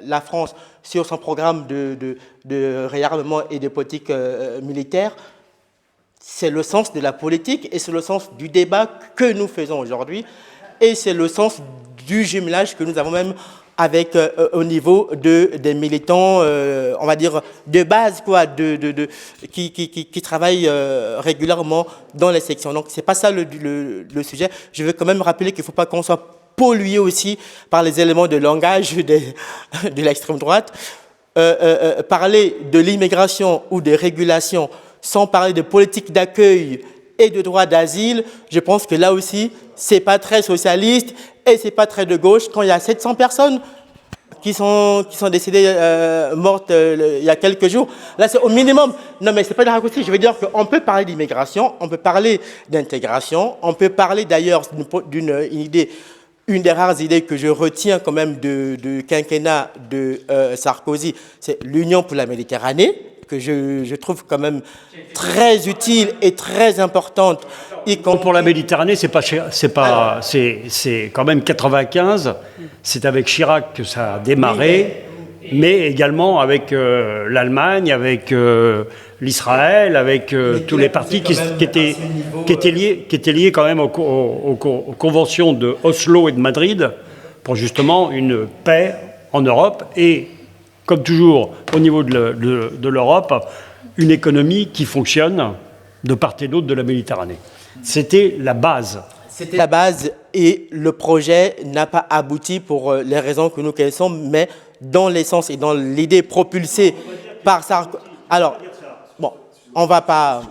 la France sur son programme de réarmement et de politique militaire. C'est le sens de la politique et c'est le sens du débat que nous faisons aujourd'hui. Et c'est le sens du jumelage que nous avons même avec, au niveau des militants, on va dire, de base, quoi, qui travaillent régulièrement dans les sections. Donc, ce n'est pas ça le sujet. Je veux quand même rappeler qu'il ne faut pas qu'on soit pollué aussi par les éléments de langage de l'extrême droite. Parler de l'immigration ou de régulation sans parler de politique d'accueil et de droit d'asile, je pense que là aussi, ce n'est pas très socialiste et ce n'est pas très de gauche quand il y a 700 personnes qui sont décédées, mortes il y a quelques jours. Là, c'est au minimum. Non, mais ce n'est pas de raccourci. Je veux dire qu'on peut parler d'immigration, on peut parler d'intégration, on peut parler d'ailleurs d'une idée, une des rares idées que je retiens quand même du quinquennat de Sarkozy, c'est l'Union pour la Méditerranée, que je trouve quand même très utile et très importante. Pour la Méditerranée, c'est quand même 95. C'est avec Chirac que ça a démarré, mais également avec l'Allemagne, avec l'Israël, avec tous les partis qui étaient liés quand même aux conventions de Oslo et de Madrid pour justement une paix en Europe et, comme toujours au niveau de l'Europe, une économie qui fonctionne de part et d'autre de la Méditerranée. C'était la base. C'était la base et le projet n'a pas abouti pour les raisons que nous connaissons, mais dans l'essence et dans l'idée propulsée par Sarkozy. Alors, bon, on ne va pas...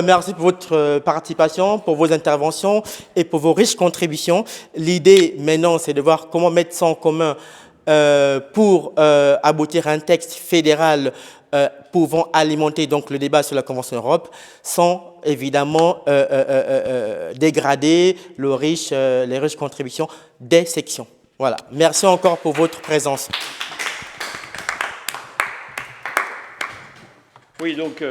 merci pour votre participation, pour vos interventions et pour vos riches contributions. L'idée maintenant, c'est de voir comment mettre ça en commun pour aboutir à un texte fédéral pouvant alimenter donc le débat sur la Convention Europe sans évidemment dégrader les riches contributions des sections. Voilà. Merci encore pour votre présence. Oui, donc...